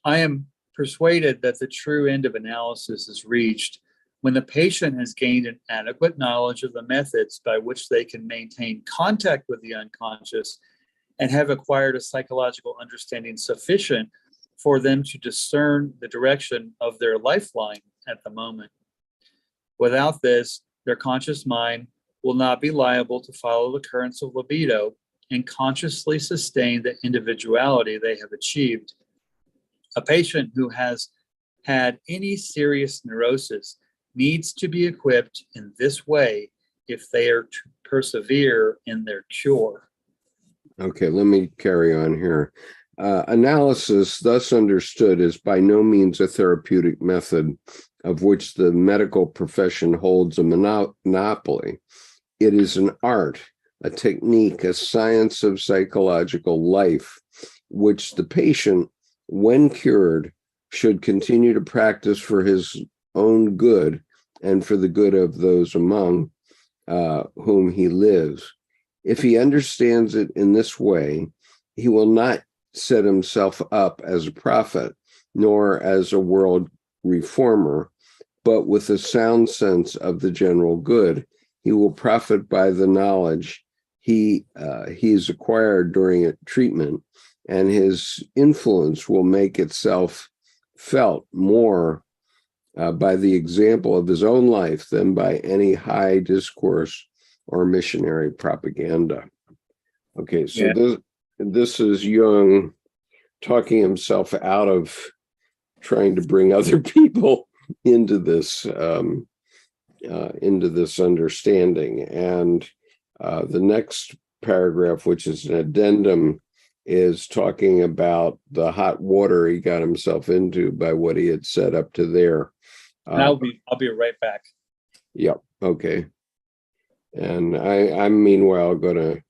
[SPEAKER 2] I am persuaded that the true end of analysis is reached when the patient has gained an adequate knowledge of the methods by which they can maintain contact with the unconscious and have acquired a psychological understanding sufficient for them to discern the direction of their lifeline at the moment. Without this, their conscious mind will not be liable to follow the currents of libido and consciously sustain the individuality they have achieved. A patient who has had any serious neurosis needs to be equipped in this way if they are to persevere in their cure.
[SPEAKER 1] Okay, let me carry on here. Analysis, thus understood, is by no means a therapeutic method of which the medical profession holds a monopoly. It is an art, a technique, a science of psychological life, which the patient, when cured, should continue to practice for his own good and for the good of those among whom he lives. If he understands it in this way, he will not set himself up as a prophet, nor as a world reformer, but with a sound sense of the general good. He will profit by the knowledge he's acquired during treatment, and his influence will make itself felt more by the example of his own life than by any high discourse or missionary propaganda. Okay, so this is Jung talking himself out of trying to bring other people into this understanding. And the next paragraph, which is an addendum, is talking about the hot water he got himself into by what he had set up to there.
[SPEAKER 2] I'll be right back.
[SPEAKER 1] Yep. Okay. And I'm meanwhile going to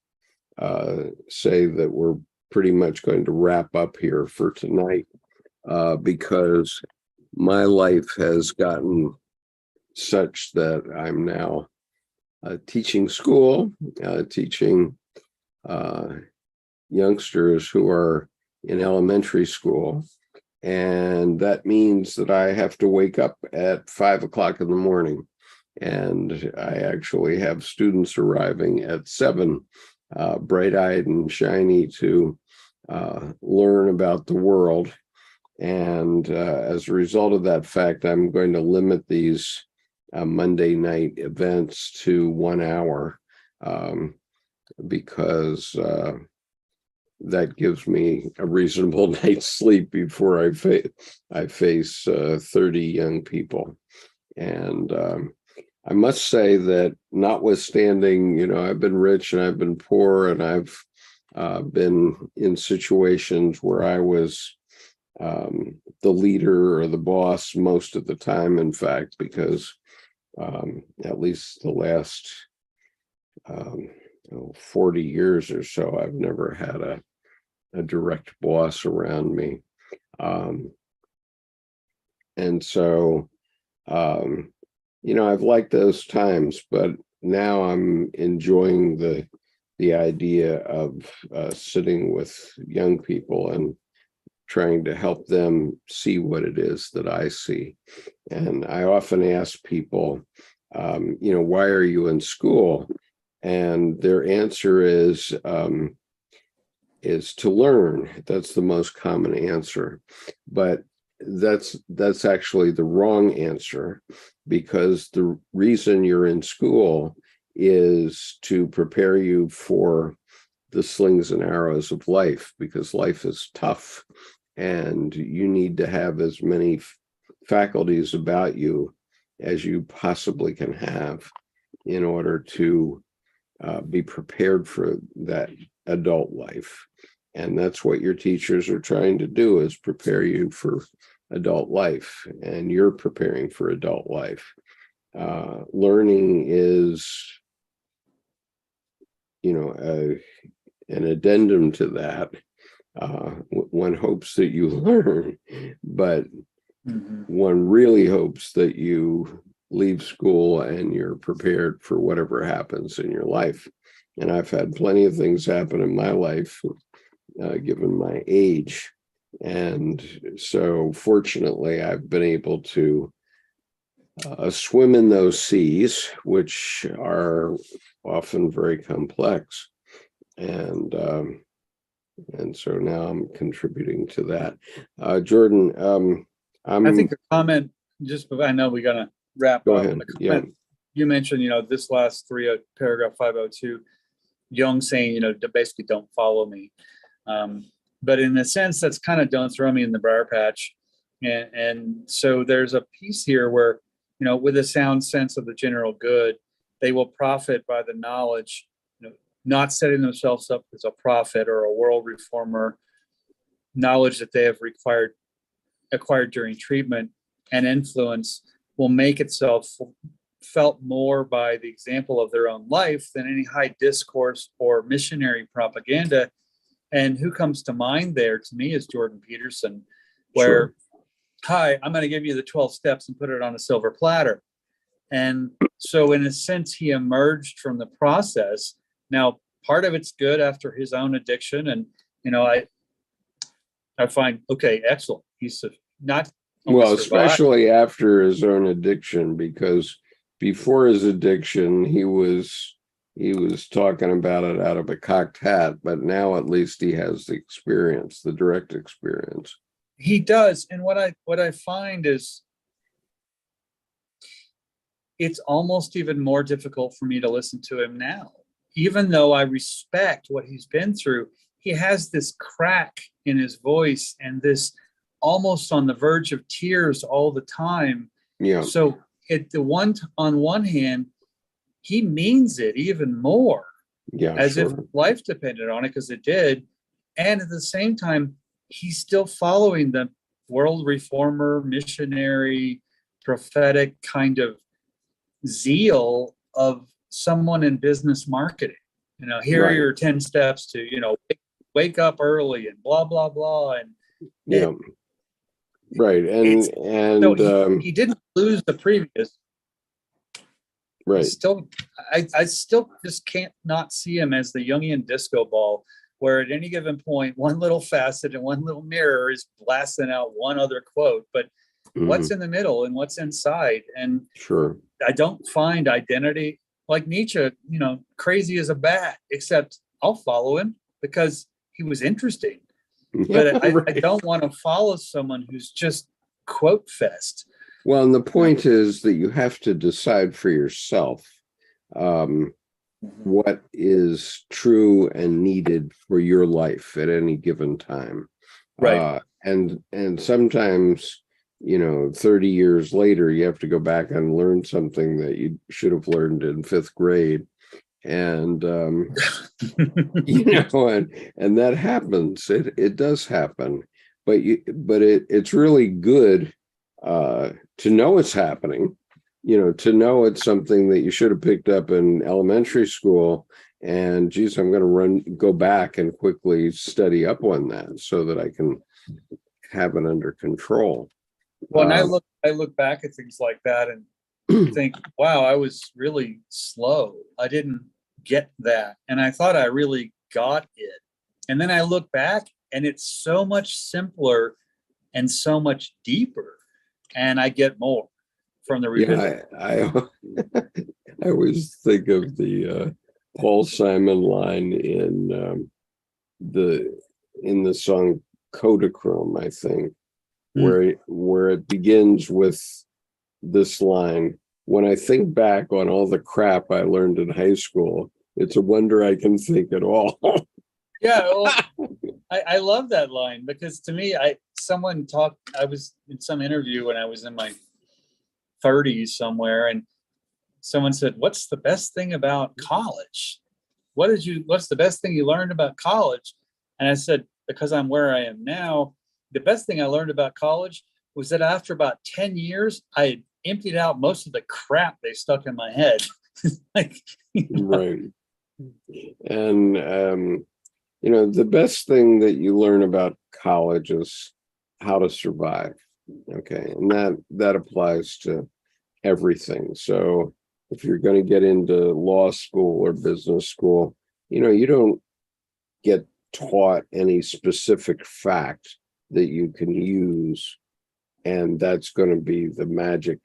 [SPEAKER 1] say that we're pretty much going to wrap up here for tonight because my life has gotten such that I'm now teaching school, teaching youngsters who are in elementary school. And that means that I have to wake up at 5 o'clock in the morning. And I actually have students arriving at 7, bright-eyed and shiny to learn about the world. And as a result of that fact, I'm going to limit these Monday night events to 1 hour because that gives me a reasonable night's sleep before I face 30 young people. And I must say that notwithstanding, I've been rich and I've been poor, and I've been in situations where I was the leader or the boss most of the time, in fact, because at least the last 40 years or so, I've never had a direct boss around me. And so, I've liked those times, but now I'm enjoying the idea of sitting with young people and trying to help them see what it is that I see. And I often ask people, why are you in school? And their answer is to learn. That's the most common answer. But that's actually the wrong answer, because the reason you're in school is to prepare you for the slings and arrows of life, because life is tough and you need to have as many faculties about you as you possibly can have in order to be prepared for that adult life. And that's what your teachers are trying to do, is prepare you for adult life, and you're preparing for adult life. Learning is, an addendum to that. one hopes that you learn, but
[SPEAKER 2] Mhm.
[SPEAKER 1] one really hopes that you leave school and you're prepared for whatever happens in your life. And I've had plenty of things happen in my life, given my age. And so fortunately, I've been able to swim in those seas, which are often very complex. And so now I'm contributing to that. Jordan,
[SPEAKER 2] I think the comment, just, I know we gotta wrap
[SPEAKER 1] go
[SPEAKER 2] up.
[SPEAKER 1] ahead.
[SPEAKER 2] The
[SPEAKER 1] Yeah,
[SPEAKER 2] comment you mentioned, this last three, paragraph 502, Jung saying, basically don't follow me. But in a sense, that's kind of don't throw me in the briar patch. And so there's a piece here where, with a sound sense of the general good, they will profit by the knowledge, not setting themselves up as a prophet or a world reformer. Knowledge that they have acquired during treatment and influence will make itself felt more by the example of their own life than any high discourse or missionary propaganda. And who comes to mind there to me is Jordan Peterson, where,
[SPEAKER 1] sure.
[SPEAKER 2] hi, I'm going to give you the 12 steps and put it on a silver platter. And so in a sense, he emerged from the process. Now, part of it's good after his own addiction. And, I find, okay, excellent. He's not only
[SPEAKER 1] Well,
[SPEAKER 2] survived.
[SPEAKER 1] especially after his own addiction, because before his addiction, he was talking about it out of a cocked hat, but now at least he has the experience, the direct experience.
[SPEAKER 2] He does. And what I find is it's almost even more difficult for me to listen to him now. Even though I respect what he's been through, he has this crack in his voice and this almost on the verge of tears all the time.
[SPEAKER 1] Yeah,
[SPEAKER 2] So on one hand, he means it even more,
[SPEAKER 1] yeah,
[SPEAKER 2] as if
[SPEAKER 1] sure.
[SPEAKER 2] life depended on it, because it did. And at the same time, he's still following the world reformer, missionary, prophetic kind of zeal of someone in business marketing. Here are
[SPEAKER 1] Right.
[SPEAKER 2] your 10 steps to, wake up early and blah, blah, blah. And
[SPEAKER 1] Yeah, right.
[SPEAKER 2] it's so
[SPEAKER 1] And
[SPEAKER 2] he didn't lose the previous.
[SPEAKER 1] right.
[SPEAKER 2] I still just can't not see him as the Jungian disco ball, where at any given point, one little facet and one little mirror is blasting out one other quote, but what's in the middle and what's inside. And
[SPEAKER 1] Sure.
[SPEAKER 2] I don't find identity like Nietzsche, crazy as a bat, except I'll follow him because he was interesting.
[SPEAKER 1] Yeah,
[SPEAKER 2] But I
[SPEAKER 1] right.
[SPEAKER 2] don't want to follow someone who's just quote fest.
[SPEAKER 1] Well, and the point is that you have to decide for yourself what is true and needed for your life at any given time.
[SPEAKER 2] Right.
[SPEAKER 1] And sometimes, 30 years later, you have to go back and learn something that you should have learned in fifth grade. And and that happens. It does happen. But it's really good to know it's happening, to know it's something that you should have picked up in elementary school. And geez, I'm going to go back and quickly study up on that so that I can have it under control.
[SPEAKER 2] Well, and I look back at things like that and think, wow, I was really slow. I didn't get that. And I thought I really got it. And then I look back and it's so much simpler and so much deeper. And I get more from the revisit.
[SPEAKER 1] I always think of the Paul Simon line in the song Kodachrome, I think, where it begins with this line: "When I think back on all the crap I learned in high school, it's a wonder I can think at all."
[SPEAKER 2] Yeah, well, I love that line because to me, I was in some interview when I was in my 30s somewhere, and someone said, "What's the best thing about college? What's the best thing you learned about college?" And I said, because I'm where I am now, the best thing I learned about college was that after about 10 years, I had emptied out most of the crap they stuck in my head.
[SPEAKER 1] Right. And the best thing that you learn about college is how to survive. Okay. And that applies to everything. So if you're going to get into law school or business school, you don't get taught any specific fact that you can use, and that's going to be the magic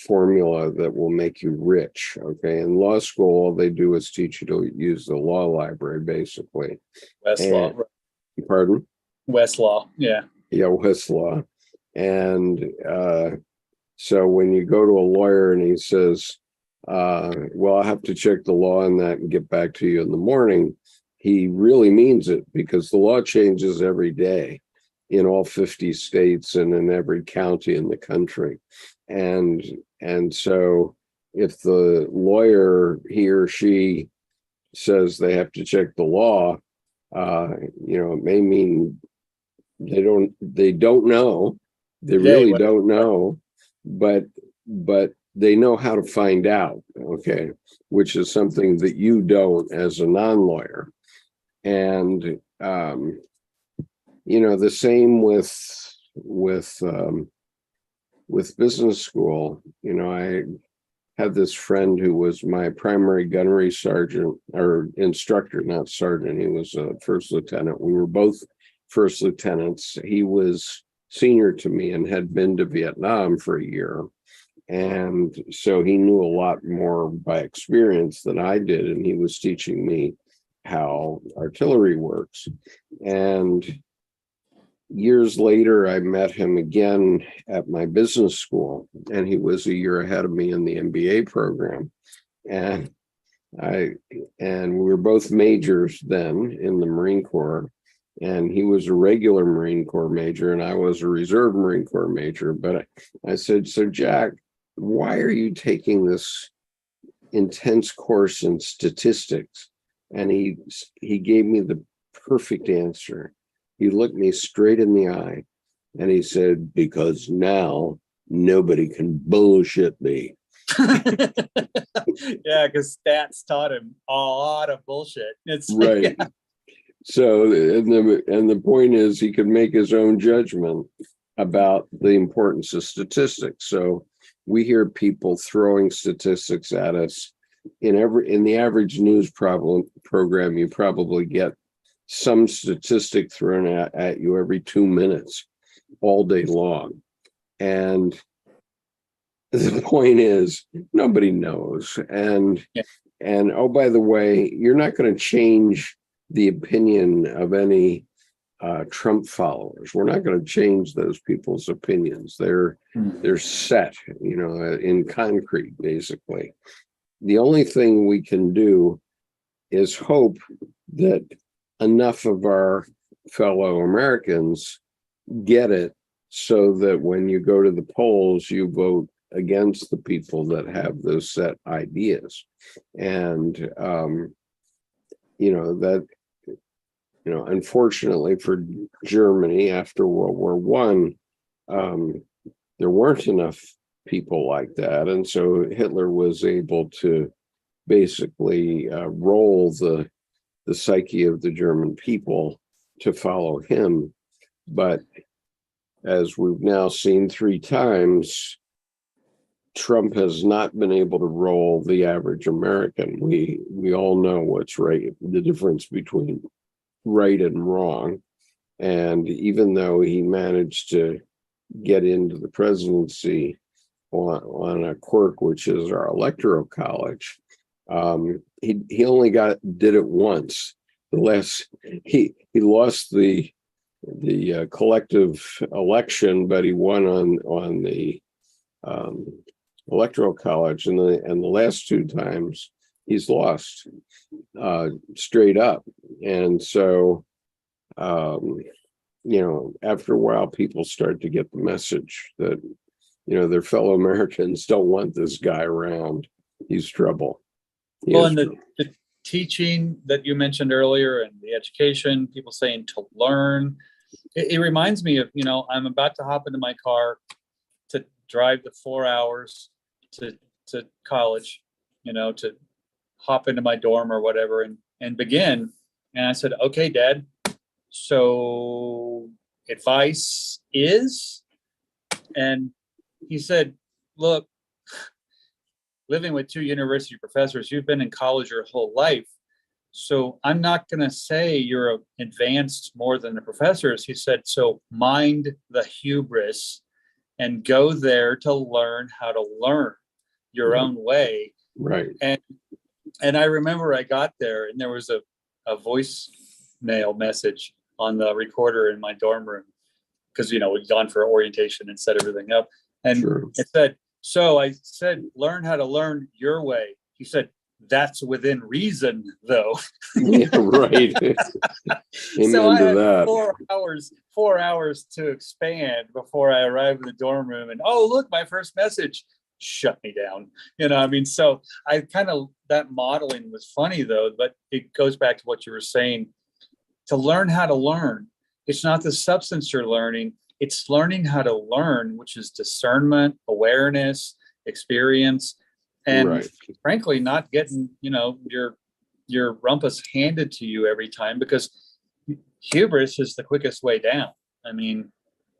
[SPEAKER 1] formula that will make you rich. Okay. In law school, all they do is teach you to use the law library, basically.
[SPEAKER 2] Westlaw.
[SPEAKER 1] And, pardon?
[SPEAKER 2] Westlaw. Yeah.
[SPEAKER 1] Yeah, Westlaw. And so when you go to a lawyer and he says, well, I have to check the law on that and get back to you in the morning, he really means it, because the law changes every day in all 50 states and in every county in the country. And so if the lawyer, he or she, says they have to check the law, it may mean they don't know. They really don't know, but they know how to find out, okay, which is something that you don't as a non-lawyer. And the same with business school. I had this friend who was my primary gunnery sergeant, or instructor, not sergeant. He was a first lieutenant. We were both first lieutenants. He was senior to me and had been to Vietnam for a year. And so he knew a lot more by experience than I did. And he was teaching me how artillery works. And years later, I met him again at my business school, and he was a year ahead of me in the MBA program. And we were both majors then in the Marine Corps. And he was a regular Marine Corps major, and I was a reserve Marine Corps major. But I said, so Jack, why are you taking this intense course in statistics? And he gave me the perfect answer. He looked me straight in the eye and he said, because now nobody can bullshit me.
[SPEAKER 2] Yeah, because stats taught him a lot of bullshit. It's
[SPEAKER 1] right. Yeah. So, and the point is, he could make his own judgment about the importance of statistics. So we hear people throwing statistics at us in the average news program. You probably get some statistic thrown at you every 2 minutes all day long. And the point is, nobody knows. And oh, by the way, you're not going to change the opinion of any Trump followers. We're not going to change those people's opinions. They're set, in concrete, basically. The only thing we can do is hope that enough of our fellow Americans get it so that when you go to the polls, you vote against the people that have those set ideas. And, unfortunately for Germany after World War I, there weren't enough people like that. And so Hitler was able to basically roll the psyche of the German people to follow him. But as we've now seen 3 times, Trump has not been able to roll the average American. We all know what's right, the difference between right and wrong. And even though he managed to get into the presidency on a quirk, which is our electoral college, he only did it once. He lost the collective election, but he won on the electoral college, and the last 2 times he's lost straight up. And so after a while, people start to get the message that their fellow Americans don't want this guy around. He's trouble.
[SPEAKER 2] And the teaching that you mentioned earlier, and the education, people saying to learn, it reminds me of, I'm about to hop into my car to drive the 4 hours to college, to hop into my dorm or whatever and begin. And I said, okay, Dad, so advice is? And he said, look, living with 2 university professors, you've been in college your whole life. So I'm not going to say you're advanced more than the professors. He said, so mind the hubris and go there to learn how to learn your own way.
[SPEAKER 1] Right.
[SPEAKER 2] And I remember I got there and there was a voicemail message on the recorder in my dorm room because, you know, we'd gone for orientation and set everything up. And
[SPEAKER 1] Sure.
[SPEAKER 2] it said, so I said, learn how to learn your way. He said, that's within reason, though.
[SPEAKER 1] Yeah, right.
[SPEAKER 2] So I had
[SPEAKER 1] that.
[SPEAKER 2] 4 hours to expand before I arrived in the dorm room. And oh, look, my first message shut me down. You know, I mean, so I kind of, that modeling was funny though, but it goes back to what you were saying. To learn how to learn, it's not the substance you're learning, it's learning how to learn, which is discernment, awareness, experience, and
[SPEAKER 1] Right.
[SPEAKER 2] frankly, not getting, you know, your rumpus handed to you every time, because hubris is the quickest way down. I mean,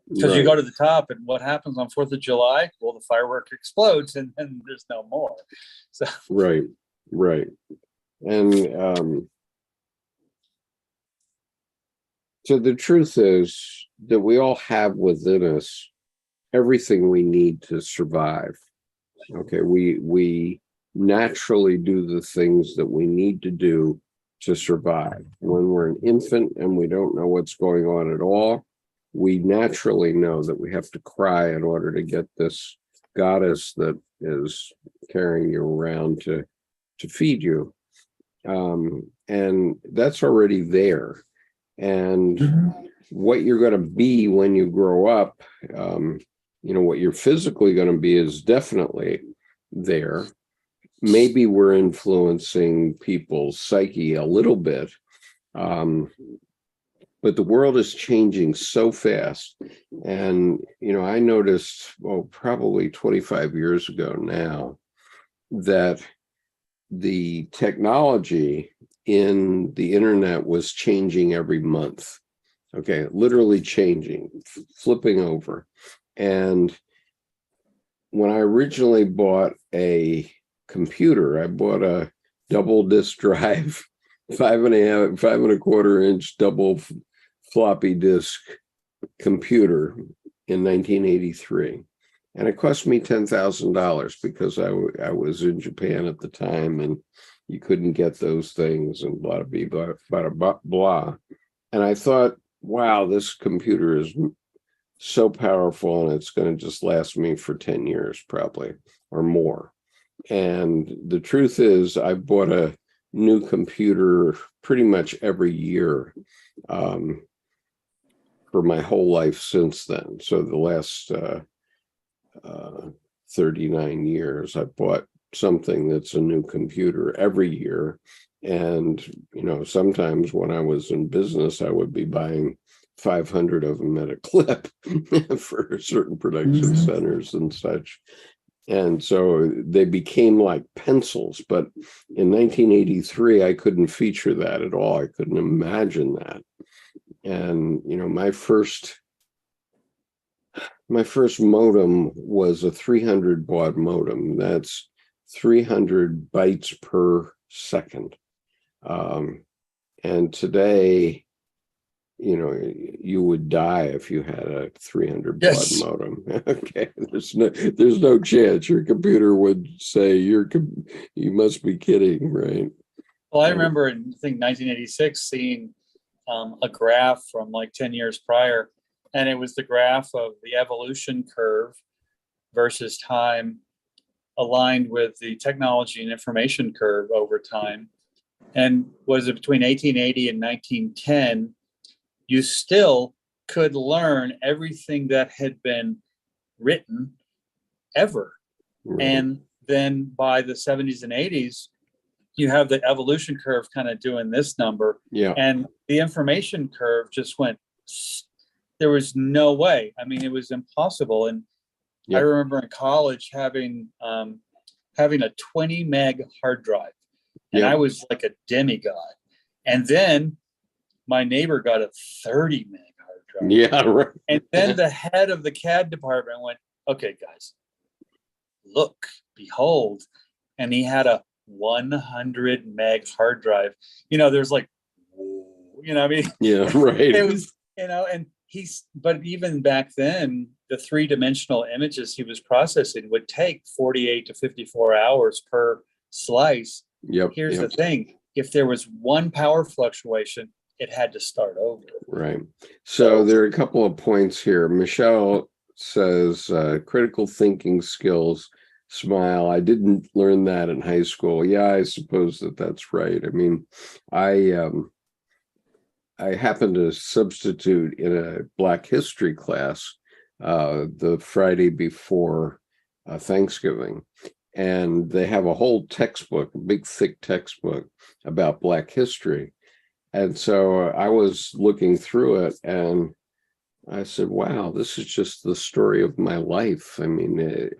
[SPEAKER 2] because you go to the top and what happens on 4th of July? Well, the firework explodes and then there's no more. So
[SPEAKER 1] Right. And so the truth is that we all have within us everything we need to survive. Okay, we naturally do the things that we need to do to survive. When we're an infant and we don't know what's going on at all, we naturally know that we have to cry in order to get this goddess that is carrying you around to feed you. And that's already there. And what you're going to be when you grow up, you know, what you're physically going to be is definitely there. Maybe we're influencing people's psyche a little bit. But the world is changing so fast. And, you know, I noticed, well, probably 25 years ago now, that the technology in the internet was changing every month. Okay, literally changing, flipping over. And when I originally bought a computer, I bought a double disk drive, 5.25 inch double floppy disk computer in 1983. And it cost me $10,000 because I was in Japan at the time and you couldn't get those things and blah, blah, blah, blah, blah. And I thought, wow, this computer is so powerful and it's going to just last me for 10 years probably or more. And the truth is I bought a new computer pretty much every year for my whole life since then. So the last 39 years, I bought something that's a new computer every year. And, you know, sometimes when I was in business, I would be buying 500 of them at a clip for certain production centers and such. And so they became like pencils. But in 1983, I couldn't feature that at all. I couldn't imagine that. And, you know, my first modem was a 300 baud modem. That's 300 bytes per second. And today, you know, you would die if you had a 300 baud modem. Okay, there's no chance. Your computer would say you must be kidding, right?
[SPEAKER 2] Well, I remember in, I think, 1986 seeing a graph from like 10 years prior, and it was the graph of the evolution curve versus time aligned with the technology and information curve over time. And was it between 1880 and 1910, you still could learn everything that had been written ever.
[SPEAKER 1] Right.
[SPEAKER 2] And then by the 70s and 80s, you have the evolution curve kind of doing this number.
[SPEAKER 1] Yeah.
[SPEAKER 2] And the information curve just went, there was no way. I mean, it was impossible. And I remember in college having a 20 meg hard drive, and I was like a demigod. And then my neighbor got a 30 meg hard drive.
[SPEAKER 1] Yeah, right.
[SPEAKER 2] And then the head of the CAD department went, okay, guys, look, behold. And he had a 100 meg hard drive. There's like, whoa, I mean,
[SPEAKER 1] yeah, right.
[SPEAKER 2] It was, and but even back then, the 3-dimensional images he was processing would take 48 to 54 hours per slice.
[SPEAKER 1] Yep.
[SPEAKER 2] Here's the thing. If there was one power fluctuation, it had to start over.
[SPEAKER 1] Right. So there are a couple of points here. Michelle says critical thinking skills, smile. I didn't learn that in high school. Yeah, I suppose that's right. I mean, I happened to substitute in a Black history class the Friday before Thanksgiving. And they have a whole textbook, a big, thick textbook about Black history. And so I was looking through it and I said, wow, this is just the story of my life. I mean,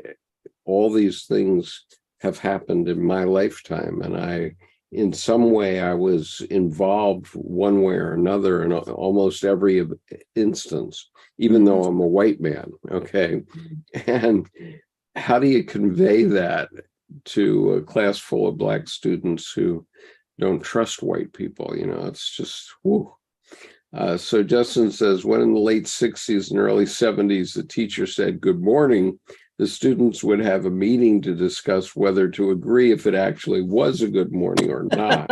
[SPEAKER 1] all these things have happened in my lifetime. And in some way, I was involved one way or another in almost every instance, even though I'm a white man. Okay. And how do you convey that to a class full of Black students who don't trust white people? It's just, whoo. So Justin says, when in the late 60s and early 70s, the teacher said, good morning, the students would have a meeting to discuss whether to agree if it actually was a good morning or not.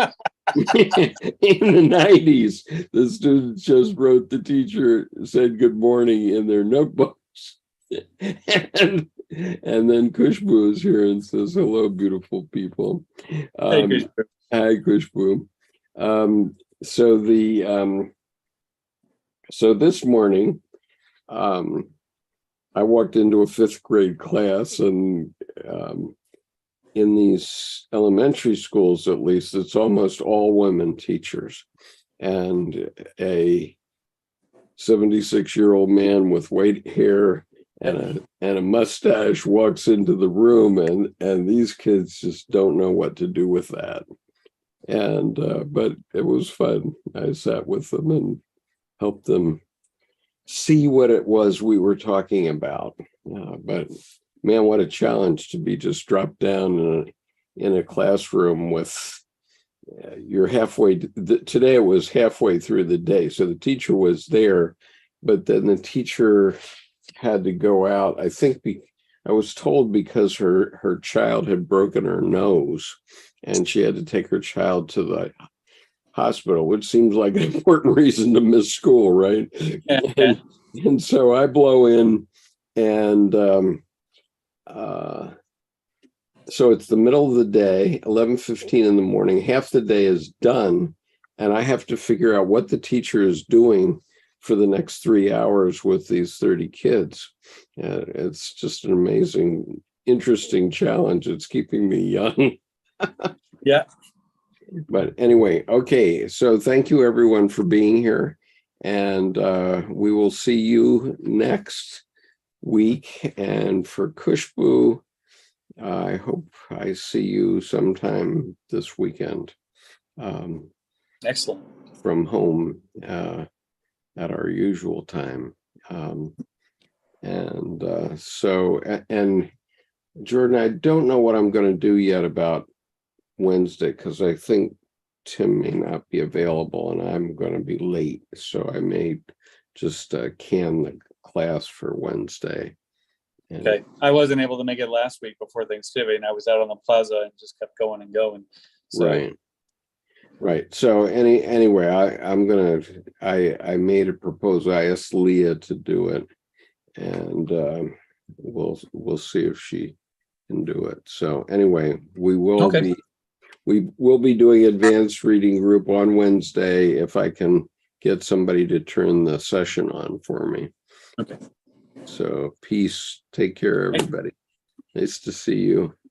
[SPEAKER 1] In the 90s, the students just wrote the teacher said good morning in their notebooks. And then Kushbu is here and says, hello, beautiful people.
[SPEAKER 2] Hey, Kushbu.
[SPEAKER 1] Hi, Kushbu. So this morning, I walked into a 5th grade class, and in these elementary schools, at least, it's almost all women teachers. And a 76-year-old man with white hair and a mustache walks into the room, and these kids just don't know what to do with that. And but it was fun. I sat with them and helped them see what it was we were talking about. But man, what a challenge to be just dropped down in a classroom with you're halfway. Today it was halfway through the day, so the teacher was there, but then the teacher had to go out. I think I was told because her child had broken her nose, and she had to take her child to the hospital, which seems like an important reason to miss school, right?
[SPEAKER 2] Yeah.
[SPEAKER 1] And so I blow in, and so it's the middle of the day, 11:15 in the morning. Half the day is done, and I have to figure out what the teacher is doing for the next 3 hours with these 30 kids. It's just an amazing, interesting challenge. It's keeping me young.
[SPEAKER 2] Yeah.
[SPEAKER 1] But anyway, okay. So thank you everyone for being here. And we will see you next week. And for Kushbu, I hope I see you sometime this weekend.
[SPEAKER 2] Excellent.
[SPEAKER 1] From home at our usual time. And Jordan, I don't know what I'm going to do yet about Wednesday, because I think Tim may not be available and I'm going to be late. So I may just can the class for Wednesday.
[SPEAKER 2] Okay. I wasn't able to make it last week before Thanksgiving. I was out on the plaza and just kept going and going. So.
[SPEAKER 1] Right. So anyway, I made a proposal. I asked Leah to do it, and we'll see if she can do it. So anyway, we will be doing advanced reading group on Wednesday if I can get somebody to turn the session on for me.
[SPEAKER 2] Okay.
[SPEAKER 1] So peace. Take care, everybody. Nice to see you.